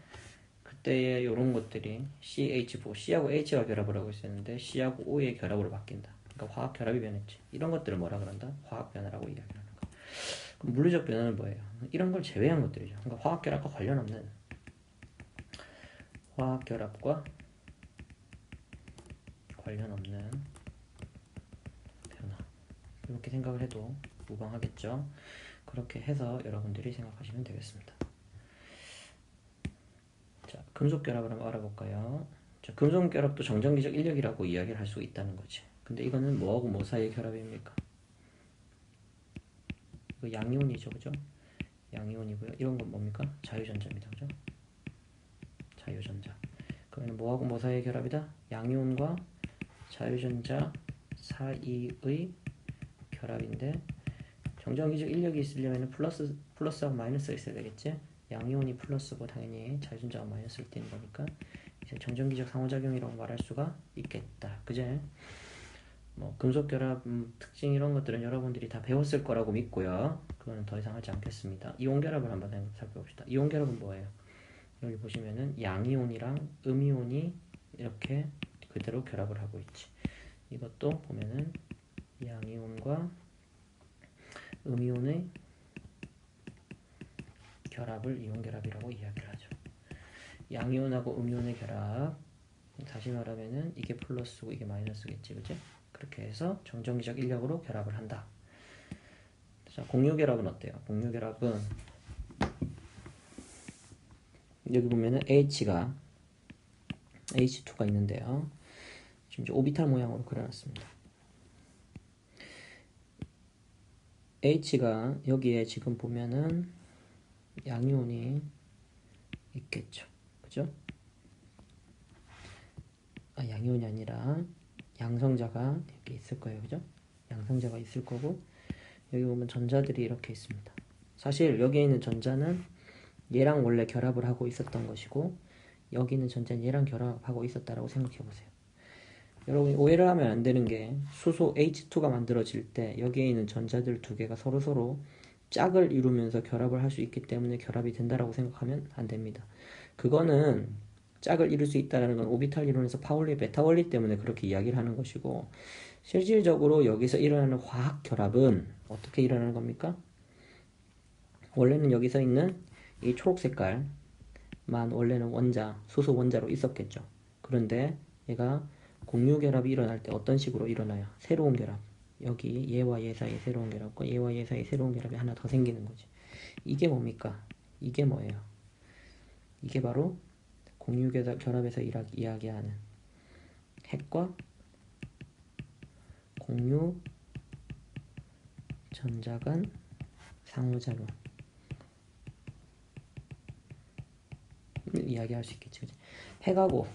그때에 이런 것들이 CH4, C하고 H가 결합을 하고 있었는데 C하고 O의 결합으로 바뀐다. 그러니까 화학 결합이 변했지. 이런 것들을 뭐라 그런다? 화학 변화라고 이야기하는 거. 그럼 물리적 변화는 뭐예요? 이런 걸 제외한 것들이죠. 그러니까 화학 결합과 관련 없는, 화학 결합과 관련 없는 변화. 이렇게 생각을 해도 무방하겠죠. 그렇게 해서 여러분들이 생각하시면 되겠습니다. 자, 금속 결합을 한번 알아볼까요? 자, 금속 결합도 정전기적 인력이라고 이야기를 할 수 있다는 거지. 근데 이거는 뭐하고 뭐 사이의 결합입니까? 이거 양이온이죠, 그죠? 양이온이고요. 이런 건 뭡니까? 자유전자입니다, 그죠? 자유전자. 그러면 뭐하고 뭐 사이의 결합이다? 양이온과 자유전자 사이의 결합인데, 정전기적 인력이 있으려면 플러스하고 마이너스가 있어야 되겠지? 양이온이 플러스고 당연히 자유전자가 마이너스일 때인 거니까 이제 정전기적 상호작용이라고 말할 수가 있겠다. 그제? 뭐 금속 결합 특징 이런 것들은 여러분들이 다 배웠을 거라고 믿고요. 그거는 더 이상 하지 않겠습니다. 이온 결합을 한번 살펴봅시다. 이온 결합은 뭐예요? 여기 보시면은 양이온이랑 음이온이 이렇게 그대로 결합을 하고 있지. 이것도 보면은 양이온과 음이온의 결합을 이온 결합이라고 이야기를 하죠. 양이온하고 음이온의 결합, 다시 말하면은 이게 플러스고 이게 마이너스겠지, 그치? 그렇게 해서 정전기적 인력으로 결합을 한다. 자, 공유 결합은 어때요? 공유 결합은 여기 보면은 H가 H2가 있는데요. 지금 이제 오비탈 모양으로 그려놨습니다. H가 여기에 지금 보면은 양이온이 있겠죠. 그죠? 양이온이 아니라 양성자가 여기 있을 거예요. 그죠? 양성자가 있을 거고, 여기 보면 전자들이 이렇게 있습니다. 사실 여기에 있는 전자는 얘랑 원래 결합을 하고 있었던 것이고, 여기 있는 전자는 얘랑 결합하고 있었다라고 생각해 보세요. 여러분이 오해를 하면 안 되는 게, 수소 H2가 만들어질 때 여기에 있는 전자들 두 개가 서로서로 짝을 이루면서 결합을 할 수 있기 때문에 결합이 된다라고 생각하면 안 됩니다. 그거는 짝을 이룰 수 있다는 건 오비탈 이론에서 파울리 베타 원리 때문에 그렇게 이야기를 하는 것이고, 실질적으로 여기서 일어나는 화학 결합은 어떻게 일어나는 겁니까? 원래는 여기서 있는 이 초록 색깔만 원래는 원자, 수소 원자로 있었겠죠. 그런데 얘가 공유 결합이 일어날 때 어떤 식으로 일어나요? 새로운 결합. 여기 얘와 얘 사이 새로운 결합과 얘와 얘 사이 새로운 결합이 하나 더 생기는 거지. 이게 뭡니까? 이게 뭐예요? 이게 바로 공유 결합에서 이야기하는 핵과 공유 전자 간 상호작용 이야기할 수 있겠지. 그치? 핵하고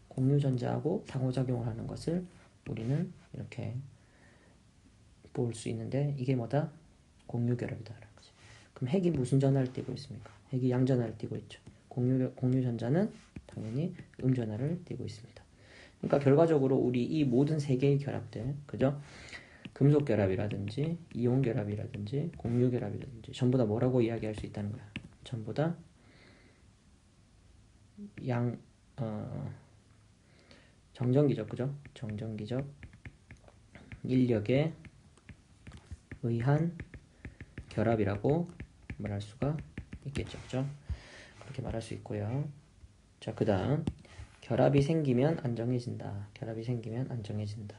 공유 전자하고 상호작용을 하는 것을 우리는 이렇게 볼 수 있는데, 이게 뭐다? 공유 결합이다. 그럼 핵이 무슨 전하를 띠고 있습니까? 핵이 양전하를 띠고 있죠. 공유 전자는 당연히 음전하를 띠고 있습니다. 그러니까 결과적으로 우리 이 모든 세 개의 결합들, 그죠? 금속 결합이라든지 이온 결합이라든지 공유 결합이라든지 전부 다 뭐라고 이야기할 수 있다는 거야. 전부 다 정전기적, 그죠? 정전기적 인력에 의한 결합이라고 말할 수가 있겠죠, 그죠? 그렇게 말할 수 있고요. 자, 그 다음 결합이 생기면 안정해진다. 결합이 생기면 안정해진다.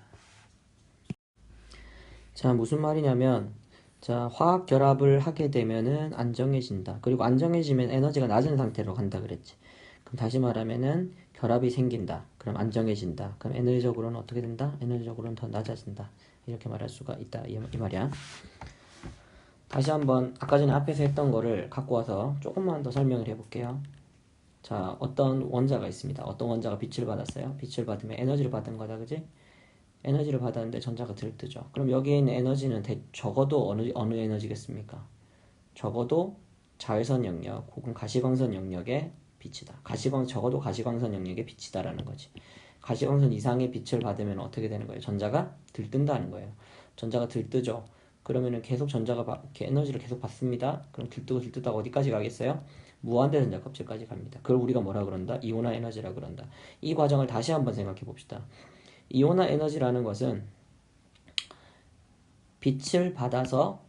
자, 무슨 말이냐면, 자, 화학 결합을 하게 되면은 안정해진다. 그리고 안정해지면 에너지가 낮은 상태로 간다 그랬지. 그럼 다시 말하면은 결합이 생긴다. 그럼 안정해진다. 그럼 에너지적으로는 어떻게 된다? 에너지적으로는 더 낮아진다. 이렇게 말할 수가 있다. 이 말이야. 다시 한번 아까 전에 앞에서 했던 거를 갖고 와서 조금만 더 설명을 해볼게요. 자, 어떤 원자가 있습니다. 어떤 원자가 빛을 받았어요. 빛을 받으면 에너지를 받은 거다, 그지? 에너지를 받았는데 전자가 들뜨죠. 그럼 여기에 있는 에너지는 적어도 어느 에너지겠습니까? 적어도 자외선 영역 혹은 가시광선 영역의 빛이다. 적어도 가시광선 영역의 빛이다라는 거지. 가시광선 이상의 빛을 받으면 어떻게 되는 거예요? 전자가 들뜬다는 거예요. 전자가 들뜨죠. 그러면은 계속 전자가 이렇게 에너지를 계속 받습니다. 그럼 들뜨다가 어디까지 가겠어요? 무한대 전자 껍질까지 갑니다. 그걸 우리가 뭐라 그런다? 이온화 에너지라 그런다. 이 과정을 다시 한번 생각해 봅시다. 이온화 에너지라는 것은 빛을 받아서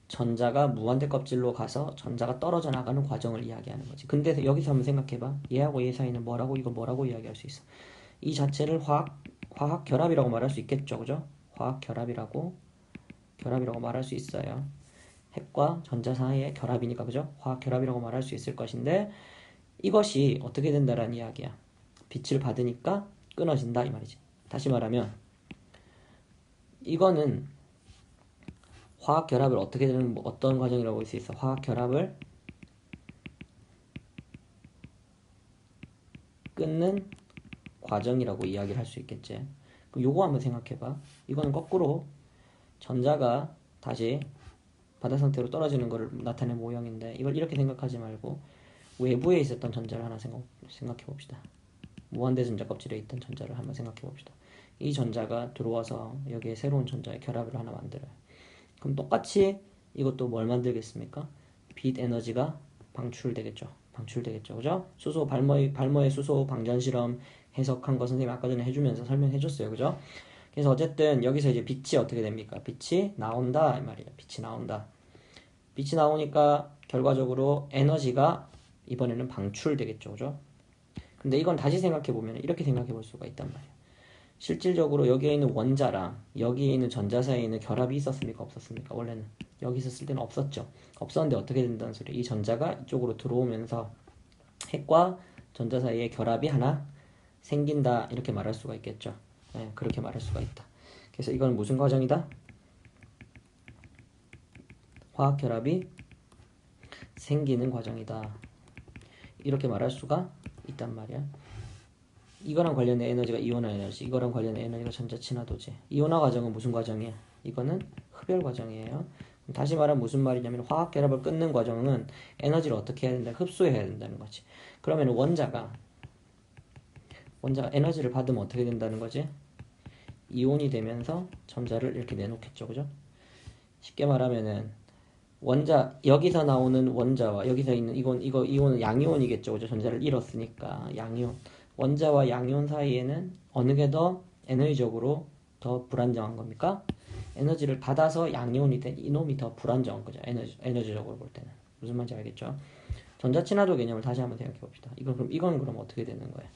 전자가 무한대 껍질로 가서 전자가 떨어져 나가는 과정을 이야기하는 거지. 근데 여기서 한번 생각해봐. 얘하고 얘 사이는 뭐라고 이거 뭐라고 이야기할 수 있어. 이 자체를 화학 결합이라고 말할 수 있겠죠, 그죠? 화학 결합이라고 말할 수 있어요. 핵과 전자 사이의 결합이니까, 그죠? 화학 결합이라고 말할 수 있을 것인데 이것이 어떻게 된다라는 이야기야. 빛을 받으니까 끊어진다 이 말이지. 다시 말하면 이거는 화학 결합을 어떻게 되는 어떤 과정이라고 볼 수 있어? 화학 결합을 끊는 과정이라고 이야기를 할 수 있겠지. 그럼 요거 한번 생각해봐. 이거는 거꾸로 전자가 다시 바다 상태로 떨어지는 것을 나타낸 모형인데 이걸 이렇게 생각하지 말고 외부에 있었던 전자를 하나 생각해 봅시다. 무한대 전자 껍질에 있던 전자를 한번 생각해 봅시다. 이 전자가 들어와서 여기에 새로운 전자의 결합을 하나 만들어요. 그럼 똑같이 이것도 뭘 만들겠습니까? 빛 에너지가 방출되겠죠. 그죠? 수소 발모의 수소 방전 실험 해석한 거 선생님 아까 전에 해주면서 설명해 줬어요. 그죠? 그래서 어쨌든 여기서 이제 빛이 어떻게 됩니까? 빛이 나온다 이 말이에요. 빛이 나온다. 빛이 나오니까 결과적으로 에너지가 이번에는 방출되겠죠. 그죠? 근데 이건 다시 생각해 보면 이렇게 생각해 볼 수가 있단 말이에요. 실질적으로 여기에 있는 원자랑 여기에 있는 전자 사이에 있는 결합이 있었습니까? 없었습니까? 원래는 여기 있었을 때는 없었죠. 없었는데 어떻게 된다는 소리예요? 이 전자가 이쪽으로 들어오면서 핵과 전자 사이에 결합이 하나 생긴다 이렇게 말할 수가 있겠죠. 네, 그렇게 말할 수가 있다. 그래서 이건 무슨 과정이다? 화학 결합이 생기는 과정이다. 이렇게 말할 수가 있단 말이야. 이거랑 관련된 에너지가 이온화 에너지, 이거랑 관련된 에너지가 전자 친화도지. 이온화 과정은 무슨 과정이야? 이거는 흡열 과정이에요. 다시 말하면 무슨 말이냐면 화학 결합을 끊는 과정은 에너지를 어떻게 해야 된다? 흡수해야 된다는 거지. 그러면 원자가 에너지를 받으면 어떻게 된다는 거지? 이온이 되면서 전자를 이렇게 내놓겠죠, 그죠? 쉽게 말하면은 여기서 나오는 원자와 여기서 있는 이온은 양이온이겠죠, 그죠? 전자를 잃었으니까 양이온. 원자와 양이온 사이에는 어느 게 더 에너지적으로 더 불안정한 겁니까? 에너지를 받아서 양이온이 된 이놈이 더 불안정한 거죠. 에너지적으로 볼 때는. 무슨 말인지 알겠죠? 전자 친화도 개념을 다시 한번 생각해 봅시다. 이건 그럼 어떻게 되는 거예요?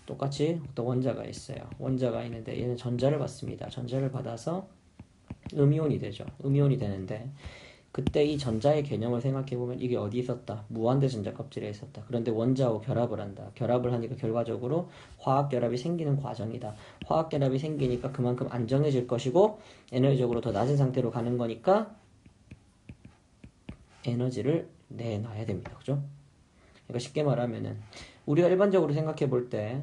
똑같이 어떤 원자가 있어요. 원자가 있는데 얘는 전자를 받습니다. 전자를 받아서 음이온이 되죠. 음이온이 되는데 그때 이 전자의 개념을 생각해보면 이게 어디 있었다? 무한대 전자 껍질에 있었다. 그런데 원자하고 결합을 한다. 결합을 하니까 결과적으로 화학 결합이 생기는 과정이다. 화학 결합이 생기니까 그만큼 안정해질 것이고 에너지적으로 더 낮은 상태로 가는 거니까 에너지를 내놔야 됩니다. 그죠? 그러니까 쉽게 말하면은 우리가 일반적으로 생각해 볼 때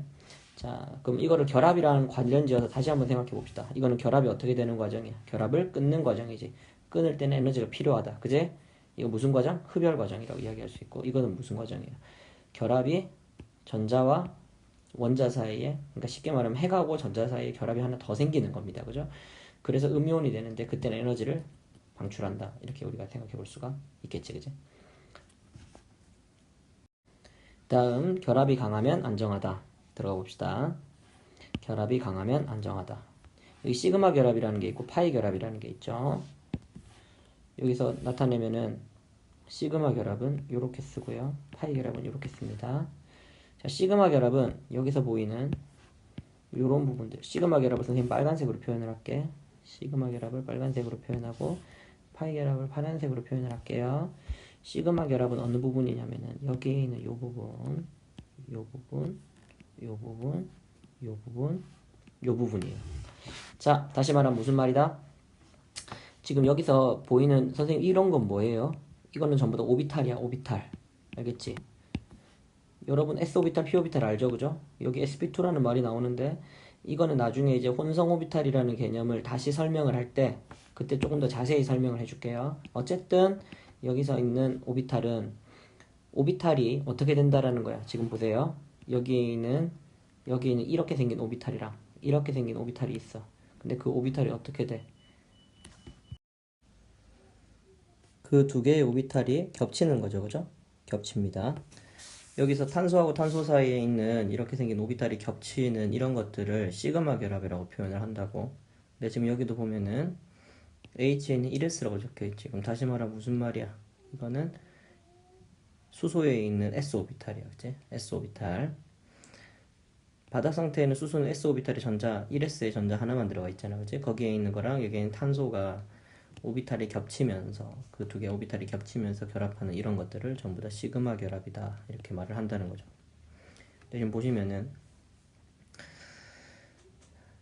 자, 그럼 이거를 결합이라는 관련 지어서 다시 한번 생각해 봅시다. 이거는 결합이 어떻게 되는 과정이야? 결합을 끊는 과정이지. 끊을 때는 에너지가 필요하다. 그제? 이거 무슨 과정? 흡열 과정이라고 이야기할 수 있고 이거는 무슨 과정이에요? 결합이 전자와 원자 사이에 그러니까 쉽게 말하면 핵하고 전자 사이에 결합이 하나 더 생기는 겁니다. 그죠? 그래서 음이온이 되는데 그때는 에너지를 방출한다. 이렇게 우리가 생각해 볼 수가 있겠지. 그지? 다음 결합이 강하면 안정하다. 들어가 봅시다. 결합이 강하면 안정하다. 여기 시그마 결합이라는 게 있고 파이 결합이라는 게 있죠. 여기서 나타내면은 시그마 결합은 이렇게 쓰고요. 파이 결합은 이렇게 씁니다. 자, 시그마 결합은 여기서 보이는 이런 부분들. 시그마 결합을 선생님 빨간색으로 표현을 할게. 시그마 결합을 빨간색으로 표현하고 파이 결합을 파란색으로 표현을 할게요. 시그마 결합은 어느 부분이냐면은 여기에 있는 이 부분, 요 부분, 요 부분, 요 부분이에요. 자, 다시 말하면 무슨 말이다? 지금 여기서 보이는 선생님 이런 건 뭐예요? 이거는 전부 다 오비탈이야, 오비탈. 알겠지? 여러분 S오비탈, P오비탈 알죠? 그죠? 여기 sp2라는 말이 나오는데 이거는 나중에 이제 혼성 오비탈이라는 개념을 다시 설명을 할 때 그때 조금 더 자세히 설명을 해줄게요. 어쨌든 여기서 있는 오비탈은 오비탈이 어떻게 된다라는 거야. 지금 보세요. 여기는 이렇게 생긴 오비탈이랑 이렇게 생긴 오비탈이 있어. 근데 그 오비탈이 어떻게 돼? 그 두 개의 오비탈이 겹치는 거죠. 그죠? 겹칩니다. 여기서 탄소하고 탄소 사이에 있는 이렇게 생긴 오비탈이 겹치는 이런 것들을 시그마 결합이라고 표현을 한다고. 근데 지금 여기도 보면은 HN이 1S라고 적혀있지. 그럼 다시 말하면 무슨 말이야? 이거는 수소에 있는 S오비탈이야. 그치? S오비탈. 바닥 상태에는 수소는 S오비탈의 전자 1S의 전자 하나만 들어가 있잖아. 그치? 거기에 있는 거랑 여기에 있는 탄소가 오비탈이 겹치면서 그 두 개 오비탈이 겹치면서 결합하는 이런 것들을 전부 다 시그마 결합이다. 이렇게 말을 한다는 거죠. 지금 보시면은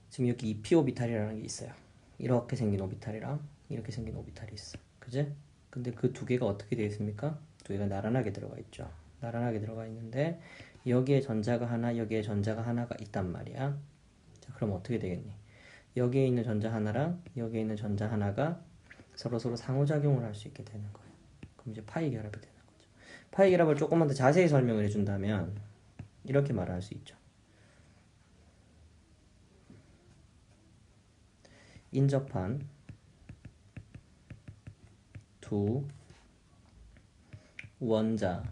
지금 여기 2p 오비탈이라는 게 있어요. 이렇게 생긴 오비탈이랑 이렇게 생긴 오비탈이 있어. 그지? 근데 그 두 개가 어떻게 되어 있습니까? 두 개가 나란하게 들어가 있죠. 나란하게 들어가 있는데 여기에 전자가 하나, 여기에 전자가 하나가 있단 말이야. 자, 그럼 어떻게 되겠니? 여기에 있는 전자 하나랑 여기에 있는 전자 하나가 서로 상호작용을 할 수 있게 되는 거예요. 그럼 이제 파이 결합이 되는 거죠. 파이 결합을 조금만 더 자세히 설명을 해준다면 이렇게 말할 수 있죠. 인접한 두 원자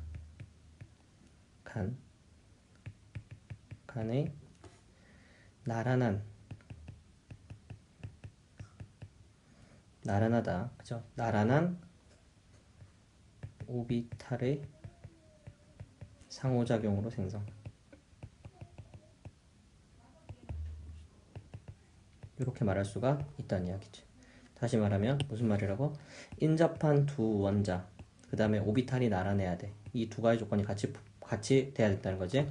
간의 나란하다. 그죠? 나란한 오비탈의 상호작용으로 생성. 이렇게 말할 수가 있다는 이야기죠. 다시 말하면 무슨 말이라고? 인접한 두 원자, 그 다음에 오비탈이 나란해야 돼. 이 두 가지 조건이 같이 돼야 된다는 거지.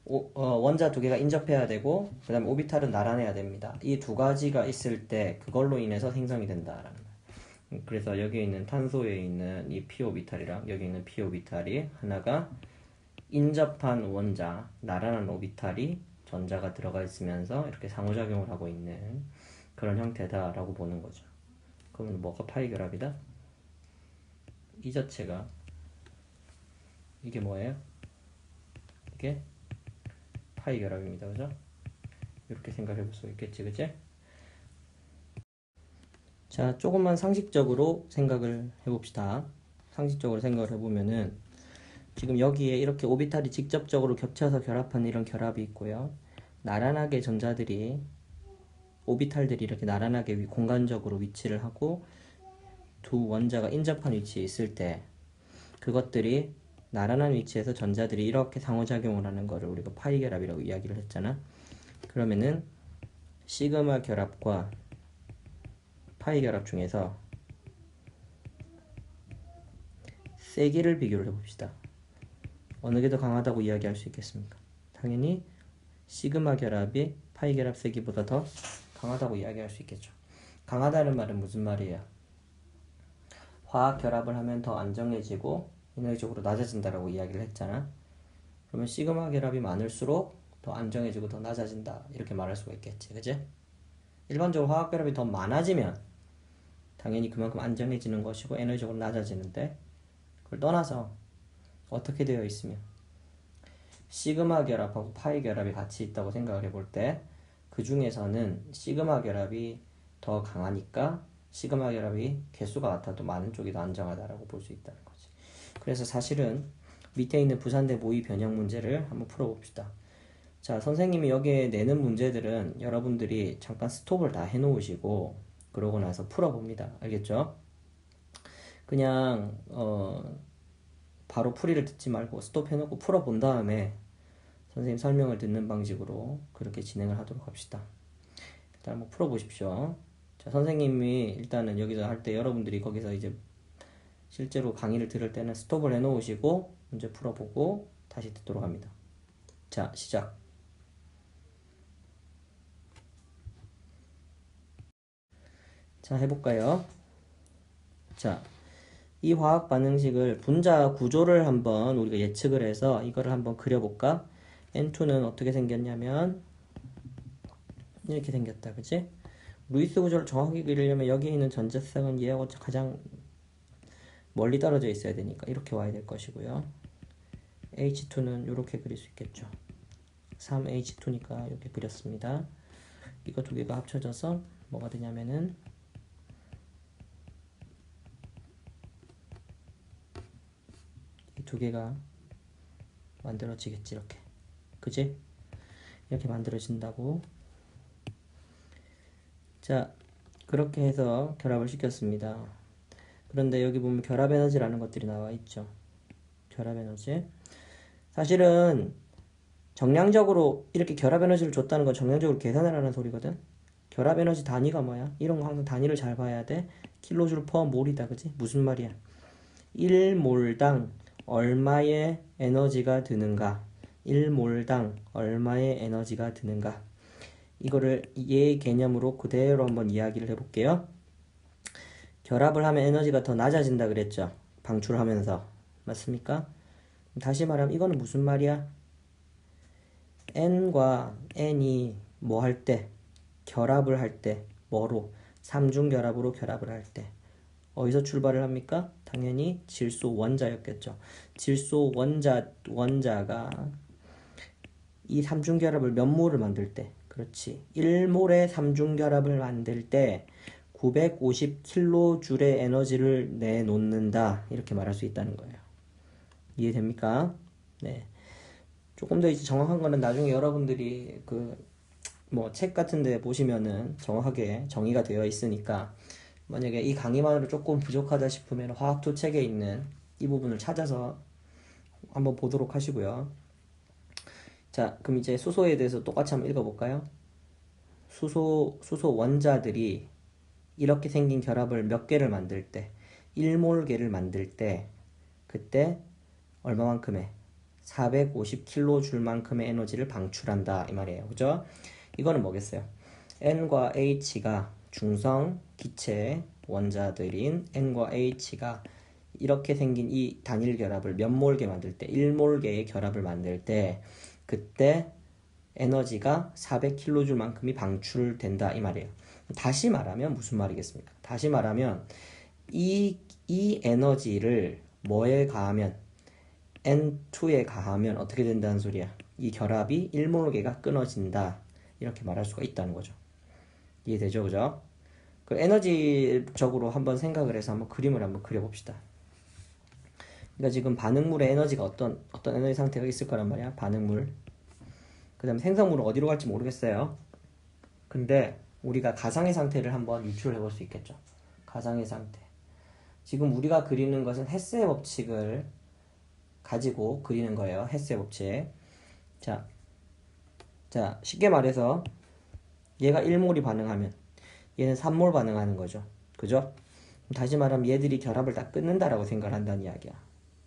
원자 두 개가 인접해야 되고, 그 다음에 오비탈은 나란해야 됩니다. 이 두 가지가 있을 때 그걸로 인해서 생성이 된다라는 거예요. 그래서 여기에 있는 탄소에 있는 이 p 오비탈이랑 여기 있는 p 오비탈이 하나가 인접한 원자, 나란한 오비탈이 전자가 들어가 있으면서 이렇게 상호작용을 하고 있는 그런 형태다라고 보는 거죠. 그러면 뭐가 파이 결합이다? 이 자체가 이게 뭐예요? 이게 파이 결합입니다. 그죠? 이렇게 생각해 볼 수 있겠지, 그치? 자, 조금만 상식적으로 생각을 해봅시다. 상식적으로 생각을 해보면은 지금 여기에 이렇게 오비탈이 직접적으로 겹쳐서 결합한 이런 결합이 있고요. 나란하게 전자들이 오비탈들이 이렇게 나란하게 공간적으로 위치를 하고 두 원자가 인접한 위치에 있을 때 그것들이 나란한 위치에서 전자들이 이렇게 상호작용을 하는 거를 우리가 파이 결합이라고 이야기를 했잖아. 그러면은 시그마 결합과 파이 결합 중에서 세기를 비교를 해봅시다. 어느 게 더 강하다고 이야기할 수 있겠습니까? 당연히 시그마 결합이 파이 결합 세기보다 더 강하다고 이야기할 수 있겠죠. 강하다는 말은 무슨 말이에요? 화학 결합을 하면 더 안정해지고 에너지적으로 낮아진다라고 이야기를 했잖아. 그러면 시그마 결합이 많을수록 더 안정해지고 더 낮아진다 이렇게 말할 수가 있겠지. 그지? 일반적으로 화학 결합이 더 많아지면 당연히 그만큼 안정해지는 것이고 에너지적으로 낮아지는데 그걸 떠나서 어떻게 되어 있으면 시그마 결합하고 파이 결합이 같이 있다고 생각을 해볼 때 그 중에서는 시그마 결합이 더 강하니까 시그마 결합이 개수가 같아도 많은 쪽이 더 안정하다라고 볼 수 있다는 거지. 그래서 사실은 밑에 있는 부산대 모의 변형 문제를 한번 풀어봅시다. 자, 선생님이 여기에 내는 문제들은 여러분들이 잠깐 스톱을 다 해놓으시고 그러고 나서 풀어봅니다. 알겠죠? 그냥 바로 풀이를 듣지 말고 스톱해놓고 풀어본 다음에 선생님 설명을 듣는 방식으로 그렇게 진행을 하도록 합시다. 일단 한번 풀어보십시오. 자, 선생님이 일단은 여기서 할 때 여러분들이 거기서 이제 실제로 강의를 들을 때는 스톱을 해놓으시고 문제 풀어보고 다시 듣도록 합니다. 자, 시작. 자, 해볼까요? 자, 이 화학 반응식을 분자 구조를 한번 우리가 예측을 해서 이거를 한번 그려볼까? N2는 어떻게 생겼냐면 이렇게 생겼다, 그치? 루이스 구조를 정확히 그리려면 여기 있는 전자쌍은 얘하고 가장 멀리 떨어져 있어야 되니까 이렇게 와야 될 것이고요. H2는 이렇게 그릴 수 있겠죠. 3H2니까 이렇게 그렸습니다. 이거 두 개가 합쳐져서 뭐가 되냐면은 이 두 개가 만들어지겠지, 이렇게. 그지? 이렇게 만들어진다고. 자, 그렇게 해서 결합을 시켰습니다. 그런데 여기 보면 결합 에너지라는 것들이 나와 있죠. 결합 에너지. 사실은 정량적으로 이렇게 결합 에너지를 줬다는 건 정량적으로 계산을 하는 소리거든. 결합 에너지 단위가 뭐야? 이런 거 항상 단위를 잘 봐야 돼. 킬로줄 퍼 몰이다, 그지? 무슨 말이야? 1몰당 얼마의 에너지가 드는가? 1몰당 얼마의 에너지가 드는가? 이거를 얘 개념으로 그대로 한번 이야기를 해볼게요. 결합을 하면 에너지가 더 낮아진다 그랬죠. 방출하면서. 맞습니까? 다시 말하면 이거는 무슨 말이야? N과 N이 뭐 할 때? 결합을 할 때. 뭐로? 삼중결합으로 결합을 할 때. 어디서 출발을 합니까? 당연히 질소 원자였겠죠. 질소 원자가 이 삼중결합을 몇 몰을 만들 때? 그렇지. 1몰의 삼중결합을 만들 때 950kJ의 에너지를 내놓는다. 이렇게 말할 수 있다는 거예요. 이해됩니까? 네. 조금 더 이제 정확한 거는 나중에 여러분들이 뭐 책 같은 데 보시면은 정확하게 정의가 되어 있으니까 만약에 이 강의만으로 조금 부족하다 싶으면 화학투 책에 있는 이 부분을 찾아서 한번 보도록 하시고요. 자, 그럼 이제 수소에 대해서 똑같이 한번 읽어볼까요? 수소 원자들이 이렇게 생긴 결합을 몇 개를 만들 때 1몰개를 만들 때 그때 얼마만큼의 450kJ만큼의 에너지를 방출한다 이 말이에요. 그죠? 이거는 뭐겠어요? N과 H가 중성 기체 원자들인 N과 H가 이렇게 생긴 이 단일 결합을 몇 몰개 만들 때 1몰개의 결합을 만들 때 그때 에너지가 400kJ만큼이 방출된다 이 말이에요. 다시 말하면 무슨 말이겠습니까? 다시 말하면 이 에너지를 뭐에 가하면 N2에 가하면 어떻게 된다는 소리야? 이 결합이 1몰개가 끊어진다 이렇게 말할 수가 있다는 거죠. 이해되죠? 그죠? 그 에너지적으로 한번 생각을 해서 한번 그림을 한번 그려봅시다. 그러니까 지금 반응물의 에너지가 어떤 에너지 상태가 있을 거란 말이야. 반응물. 그 다음에 생성물은 어디로 갈지 모르겠어요. 근데 우리가 가상의 상태를 한번 유출해 볼 수 있겠죠. 가상의 상태. 지금 우리가 그리는 것은 헤스의 법칙을 가지고 그리는 거예요. 헤스의 법칙. 자, 쉽게 말해서 얘가 1몰이 반응하면 얘는 3몰 반응하는 거죠. 그죠? 다시 말하면 얘들이 결합을 다 끊는다라고 생각을 한다는 이야기야.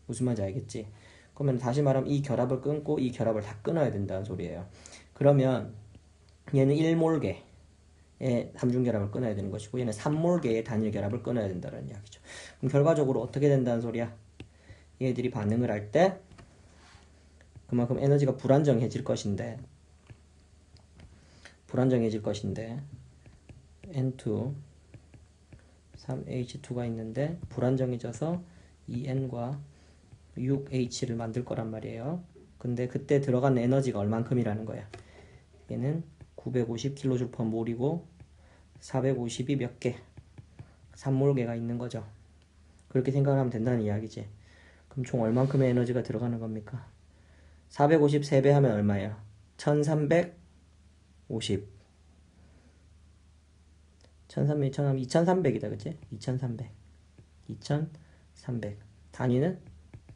무슨 말인지 알겠지? 그러면 다시 말하면 이 결합을 끊고 이 결합을 다 끊어야 된다는 소리예요. 그러면 얘는 1몰개의 삼중결합을 끊어야 되는 것이고 얘는 3몰개의 단일 결합을 끊어야 된다는 이야기죠. 그럼 결과적으로 어떻게 된다는 소리야? 얘들이 반응을 할 때 그만큼 에너지가 불안정해질 것인데 N2 3H2가 있는데 불안정해져서 이 N과 6H를 만들 거란 말이에요. 근데 그때 들어간 에너지가 얼만큼이라는 거야. 얘는 950kJ/몰이고 450이 몇 개? 3몰개가 있는 거죠. 그렇게 생각하면 된다는 이야기지. 그럼 총 얼만큼의 에너지가 들어가는 겁니까? 450 3배 하면 얼마예요? 1350. 1300, 2300이다, 그치? 2300. 단위는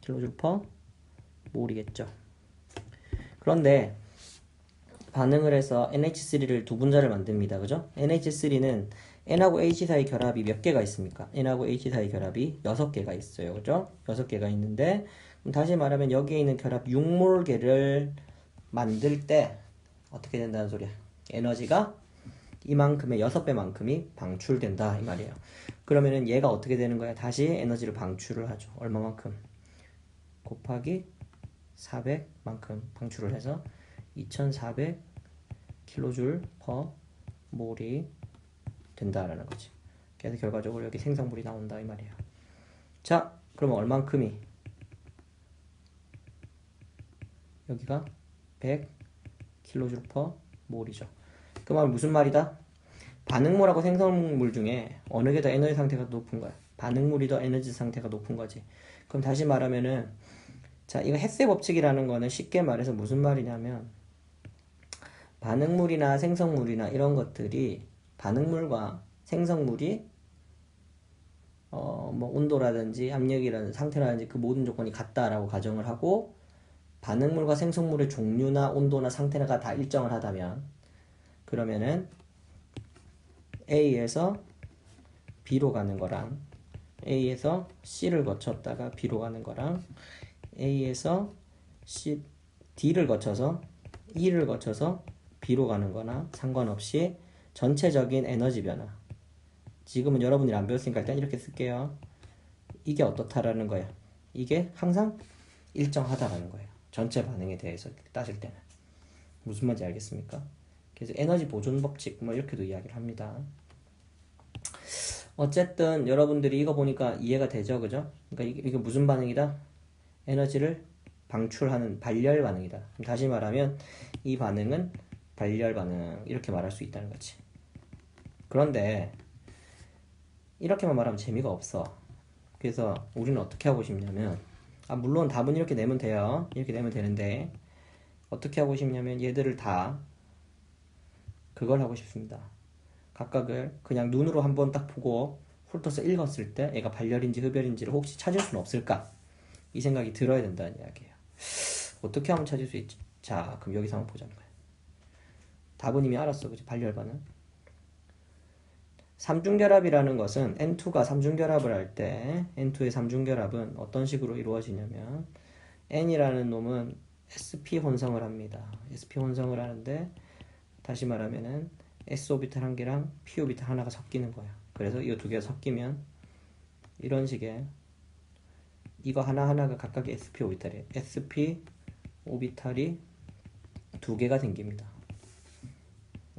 kJ/몰이겠죠. 그런데 반응을 해서 NH3를 두 분자를 만듭니다. 그죠? NH3는 N하고 H 사이 결합이 몇 개가 있습니까? N하고 H 사이 결합이 6개가 있어요. 그죠? 6개가 있는데 다시 말하면 여기에 있는 결합 6몰개를 만들 때 어떻게 된다는 소리야? 에너지가 이만큼의 6배만큼이 방출된다 이 말이에요. 그러면은 얘가 어떻게 되는 거야? 다시 에너지를 방출을 하죠. 얼마만큼? 곱하기 400만큼 방출을 해서 2400 킬로줄 퍼 몰이 된다라는 거지. 그래서 결과적으로 여기 생성물이 나온다 이 말이에요. 자, 그러면 얼만큼이? 여기가 100 킬로줄 퍼 몰이죠. 그 말 무슨 말이다? 반응물하고 생성물 중에 어느 게 더 에너지 상태가 높은 거야? 반응물이 더 에너지 상태가 높은 거지. 그럼 다시 말하면은, 자, 이거 햇세 법칙이라는 거는 쉽게 말해서 무슨 말이냐면, 반응물이나 생성물이나 이런 것들이, 반응물과 생성물이 뭐 온도라든지 압력이라든지 상태라든지 그 모든 조건이 같다라고 가정을 하고, 반응물과 생성물의 종류나 온도나 상태가 다 일정을 하다면, 그러면은 A에서 B로 가는 거랑 A에서 C를 거쳤다가 B로 가는 거랑 A에서 C, D를 거쳐서 E를 거쳐서 B로 가는 거나 상관없이 전체적인 에너지 변화, 지금은 여러분들이 안 배웠으니까 일단 이렇게 쓸게요. 이게 어떻다라는 거야? 이게 항상 일정하다라는 거예요. 전체 반응에 대해서 따질 때는. 무슨 말인지 알겠습니까? 그래서 에너지 보존 법칙 뭐 이렇게도 이야기를 합니다. 어쨌든 여러분들이 이거 보니까 이해가 되죠, 그죠? 그러니까 이게 무슨 반응이다? 에너지를 방출하는 발열 반응이다. 다시 말하면 이 반응은 발열 반응 이렇게 말할 수 있다는 거지. 그런데 이렇게만 말하면 재미가 없어. 그래서 우리는 어떻게 하고 싶냐면, 물론 답은 이렇게 내면 돼요. 이렇게 내면 되는데 어떻게 하고 싶냐면 얘들을 다 그걸 하고 싶습니다. 각각을 그냥 눈으로 한번 딱 보고 훑어서 읽었을 때 얘가 발열인지 흡열인지를 혹시 찾을 수는 없을까? 이 생각이 들어야 된다는 이야기예요. 어떻게 하면 찾을 수 있지? 자, 그럼 여기서 한번 보자는 거예요. 답은 이미 알았어, 그치? 발열 반응. 삼중결합이라는 것은 N2가 삼중결합을 할 때 N2의 삼중결합은 어떤 식으로 이루어지냐면 N이라는 놈은 sp 혼성을 합니다. sp 혼성을 하는데 다시 말하면은 s 오비탈 한 개랑 p 오비탈 하나가 섞이는 거야. 그래서 이 두 개가 섞이면 이런 식의 이거 하나하나가 각각의 sp 오비탈이에요. sp 오비탈이 두 개가 생깁니다.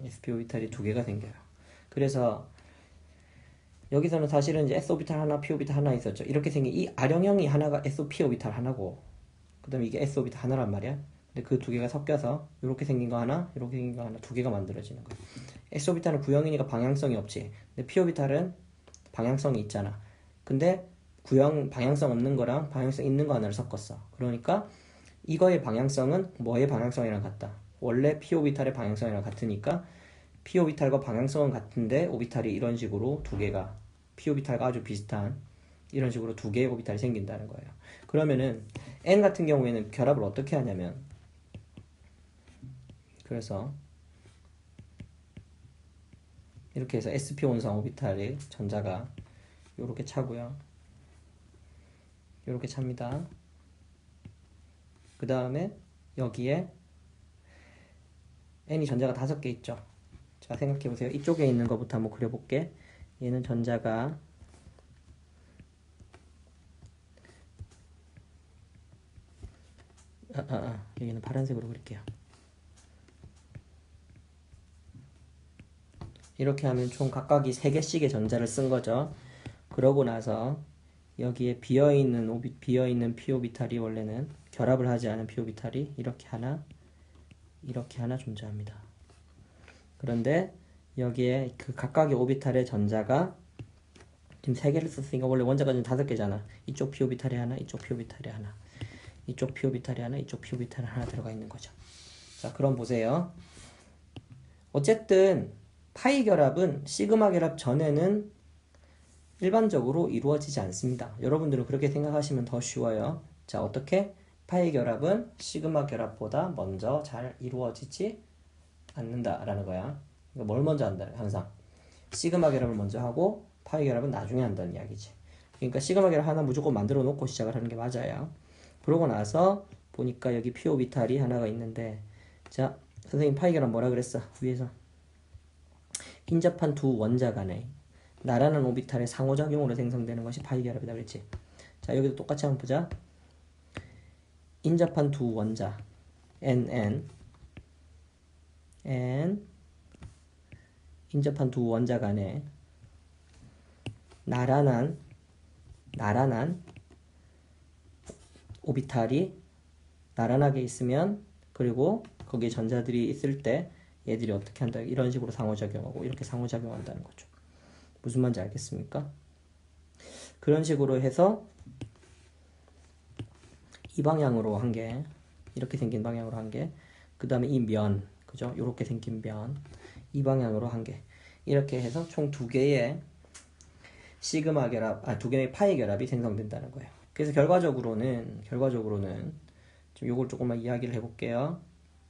sp 오비탈이 두 개가 생겨요. 그래서 여기서는 사실은 이제 s 오비탈 하나, p 오비탈 하나 있었죠. 이렇게 생긴 이 아령형이 하나가 sp 오비탈 하나고, 그 다음에 이게 s 오비탈 하나란 말이야. 근데 그 두 개가 섞여서 이렇게 생긴 거 하나, 이렇게 생긴 거 하나, 두 개가 만들어지는 거야. s 오비탈은 구형이니까 방향성이 없지. 근데 p 오비탈은 방향성이 있잖아. 근데 구형 방향성 없는 거랑 방향성 있는 거 하나를 섞었어. 그러니까 이거의 방향성은 뭐의 방향성이랑 같다? 원래 p 오비탈의 방향성이랑 같으니까 p 오비탈과 방향성은 같은데 오비탈이 이런 식으로 두 개가 p 오비탈과 아주 비슷한 이런 식으로 두 개의 오비탈이 생긴다는 거예요. 그러면은 N 같은 경우에는 결합을 어떻게 하냐면, 그래서 이렇게 해서 sp 원성 오비탈의 전자가 요렇게 차고요. 요렇게 찹니다. 그 다음에 여기에 N이 전자가 5개 있죠. 자, 생각해보세요. 이쪽에 있는 것부터 한번 그려볼게. 얘는 전자가 여기는 파란색으로 그릴게요. 이렇게 하면 총 각각이 3개씩의 전자를 쓴 거죠. 그러고 나서 여기에 비어있는 p 오비탈이 원래는 결합을 하지 않은 p 오비탈이 이렇게 하나 존재합니다. 그런데 여기에 그 각각의 오비탈의 전자가 지금 3개를 썼으니까 원래 원자가 지금 5개잖아. 이쪽 p 오비탈이 하나, 이쪽 p 오비탈이 하나, 이쪽 p 오비탈이 하나, 이쪽 p 오비탈이 하나 들어가 있는 거죠. 자, 그럼 보세요. 어쨌든 파이 결합은 시그마 결합 전에는 일반적으로 이루어지지 않습니다. 여러분들은 그렇게 생각하시면 더 쉬워요. 자, 어떻게? 파이 결합은 시그마 결합보다 먼저 잘 이루어지지 않는다라는 거야. 그러니까 뭘 먼저 한다? 항상 시그마 결합을 먼저 하고 파이 결합은 나중에 한다는 이야기지. 그러니까 시그마 결합 하나 무조건 만들어 놓고 시작을 하는 게 맞아요. 그러고 나서 보니까 여기 p 오비탈이 하나가 있는데 자, 선생님 파이 결합 뭐라 그랬어? 위에서 인접한 두 원자 간에 나란한 오비탈의 상호작용으로 생성되는 것이 파이 결합이다 그랬지. 자, 여기도 똑같이 한번 보자. 인접한 두 원자 N 인접한 두 원자 간에 나란한 오비탈이 나란하게 있으면, 그리고 거기에 전자들이 있을 때 얘들이 어떻게 한다, 이런 식으로 상호작용하고 이렇게 상호작용한다는 거죠. 무슨 말인지 알겠습니까? 그런 식으로 해서 이 방향으로 한 개, 이렇게 생긴 방향으로 한 개, 그 다음에 이 면, 그죠? 이렇게 생긴 면, 이 방향으로 한 개, 이렇게 해서 총 두 개의 시그마 결합, 두 개의 파이 결합이 생성된다는 거예요. 그래서 결과적으로는 좀 요걸 조금만 이야기를 해볼게요.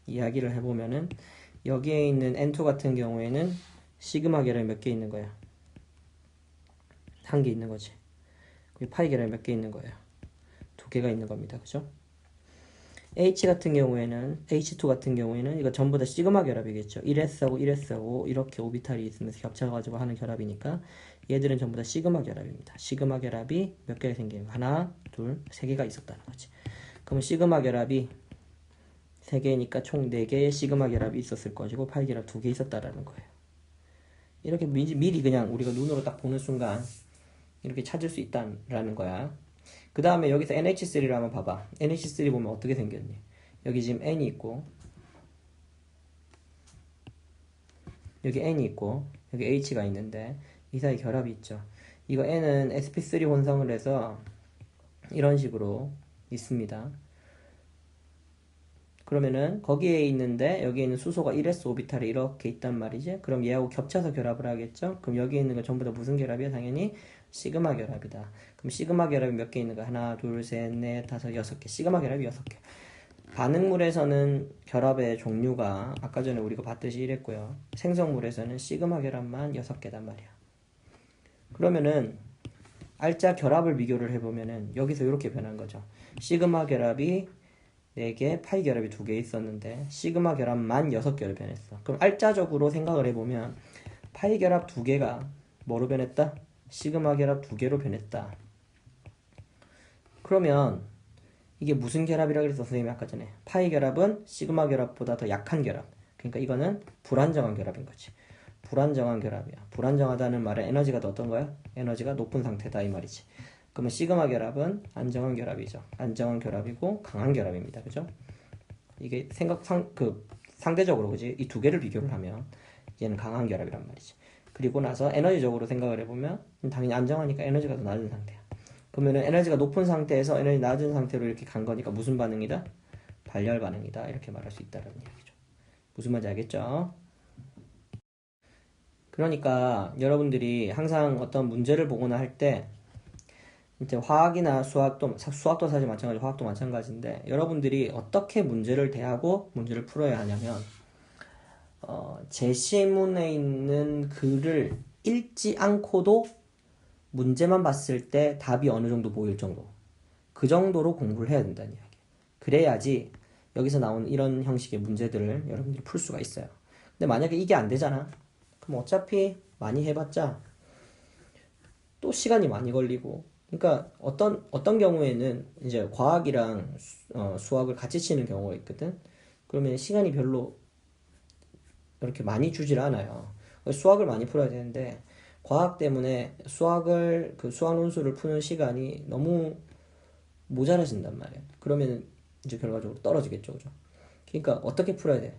이야기를 해보면은 여기에 있는 N2 같은 경우에는 시그마 결합이 몇 개 있는 거야? 한 개 있는 거지. 그리고 파이 결합이 몇 개 있는 거예요? 두 개가 있는 겁니다. 그죠? H2 같은 경우에는 이거 전부 다 시그마 결합이겠죠. 1s하고 1s하고 이렇게 오비탈이 있으면서 겹쳐가지고 하는 결합이니까 얘들은 전부 다 시그마 결합입니다. 시그마 결합이 몇 개가 생기는 거? 하나, 둘, 세 개가 있었다는 거지. 그러면 시그마 결합이 3개니까 총 4개의 시그마 결합이 있었을 것이고 파이 결합 2개 있었다라는 거예요. 이렇게 미리 그냥 우리가 눈으로 딱 보는 순간 이렇게 찾을 수 있다라는 거야. 그 다음에 여기서 NH3를 한번 봐봐. NH3 보면 어떻게 생겼니? 여기 지금 N이 있고, 여기 N이 있고, 여기 H가 있는데 이 사이 결합이 있죠. 이거 N은 sp3 혼성을 해서 이런 식으로 있습니다. 그러면은 거기에 있는데 여기에 있는 수소가 1s 오비탈이 이렇게 있단 말이지. 그럼 얘하고 겹쳐서 결합을 하겠죠. 그럼 여기 있는 거 전부 다 무슨 결합이야? 당연히 시그마 결합이다. 그럼 시그마 결합이 몇 개 있는 거? 하나, 둘, 셋, 넷, 다섯, 6개. 시그마 결합이 6개. 반응물에서는 결합의 종류가 아까 전에 우리가 봤듯이 이랬고요. 생성물에서는 시그마 결합만 6개단 말이야. 그러면은 알짜 결합을 비교를 해보면은 여기서 이렇게 변한 거죠. 시그마 결합이 4개, 파이 결합이 2개 있었는데 시그마 결합만 6개로 변했어. 그럼 알짜적으로 생각을 해보면 파이 결합 2개가 뭐로 변했다? 시그마 결합 2개로 변했다. 그러면 이게 무슨 결합이라고 그랬어? 선생님이 아까 전에 파이 결합은 시그마 결합보다 더 약한 결합. 그러니까 이거는 불안정한 결합인 거지. 불안정한 결합이야. 불안정하다는 말은 에너지가 더 어떤 거야? 에너지가 높은 상태다 이 말이지. 그러면 시그마 결합은 안정한 결합이죠. 안정한 결합이고 강한 결합입니다. 그죠? 이게 상대적으로 그지? 이 두 개를 비교를 하면 얘는 강한 결합이란 말이지. 그리고 나서 에너지적으로 생각을 해보면 당연히 안정하니까 에너지가 더 낮은 상태야. 그러면은 에너지가 높은 상태에서 에너지 낮은 상태로 이렇게 간 거니까 무슨 반응이다? 발열 반응이다. 이렇게 말할 수 있다는 이야기죠. 무슨 말인지 알겠죠? 그러니까 여러분들이 항상 어떤 문제를 보거나 할 때 이제 화학이나 수학도 사실 마찬가지고 화학도 마찬가지인데 여러분들이 어떻게 문제를 대하고 문제를 풀어야 하냐면 제시문에 있는 글을 읽지 않고도 문제만 봤을 때 답이 어느 정도 보일 정도, 그 정도로 공부를 해야 된다는 이야기. 그래야지 여기서 나오는 이런 형식의 문제들을 여러분들이 풀 수가 있어요. 근데 만약에 이게 안 되잖아. 그럼 어차피 많이 해봤자 또 시간이 많이 걸리고, 그러니까 어떤 경우에는 이제 과학이랑 수학을 같이 치는 경우가 있거든. 그러면 시간이 별로 이렇게 많이 주질 않아요. 수학을 많이 풀어야 되는데 과학 때문에 수학 논술을 푸는 시간이 너무 모자라진단 말이에요. 그러면 이제 결과적으로 떨어지겠죠, 그죠? 그러니까 어떻게 풀어야 돼?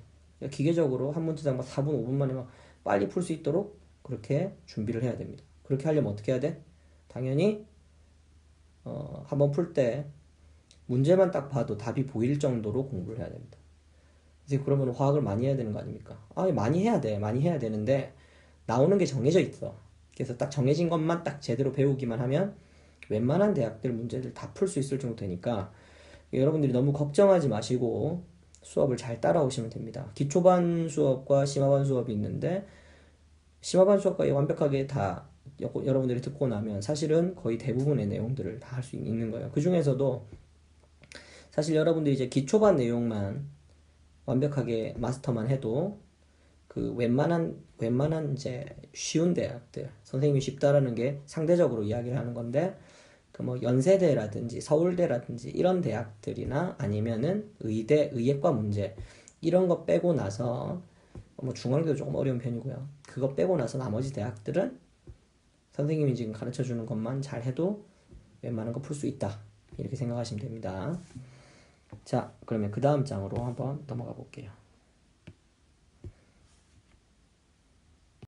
기계적으로 한 문제당 막 4분, 5분 만에 막 빨리 풀 수 있도록 그렇게 준비를 해야 됩니다. 그렇게 하려면 어떻게 해야 돼? 당연히 한번 풀 때 문제만 딱 봐도 답이 보일 정도로 공부를 해야 됩니다. 이제 그러면 화학을 많이 해야 되는 거 아닙니까? 많이 해야 돼. 많이 해야 되는데 나오는 게 정해져 있어. 그래서 딱 정해진 것만 딱 제대로 배우기만 하면 웬만한 대학들 문제들 다 풀 수 있을 정도 되니까 여러분들이 너무 걱정하지 마시고 수업을 잘 따라오시면 됩니다. 기초반 수업과 심화반 수업이 있는데 심화반 수업과 완벽하게 다 여러분들이 듣고 나면 사실은 거의 대부분의 내용들을 다 할 수 있는 거예요. 그 중에서도 사실 여러분들이 이제 기초반 내용만 완벽하게 마스터만 해도 그 웬만한 이제 쉬운 대학들, 선생님이 쉽다라는 게 상대적으로 이야기를 하는 건데, 그 뭐 연세대라든지 서울대라든지 이런 대학들이나 아니면은 의예과 문제 이런 거 빼고 나서 뭐 중앙대도 조금 어려운 편이고요. 그거 빼고 나서 나머지 대학들은 선생님이 지금 가르쳐 주는 것만 잘 해도 웬만한 거 풀 수 있다. 이렇게 생각하시면 됩니다. 자, 그러면 그 다음 장으로 한번 넘어가 볼게요.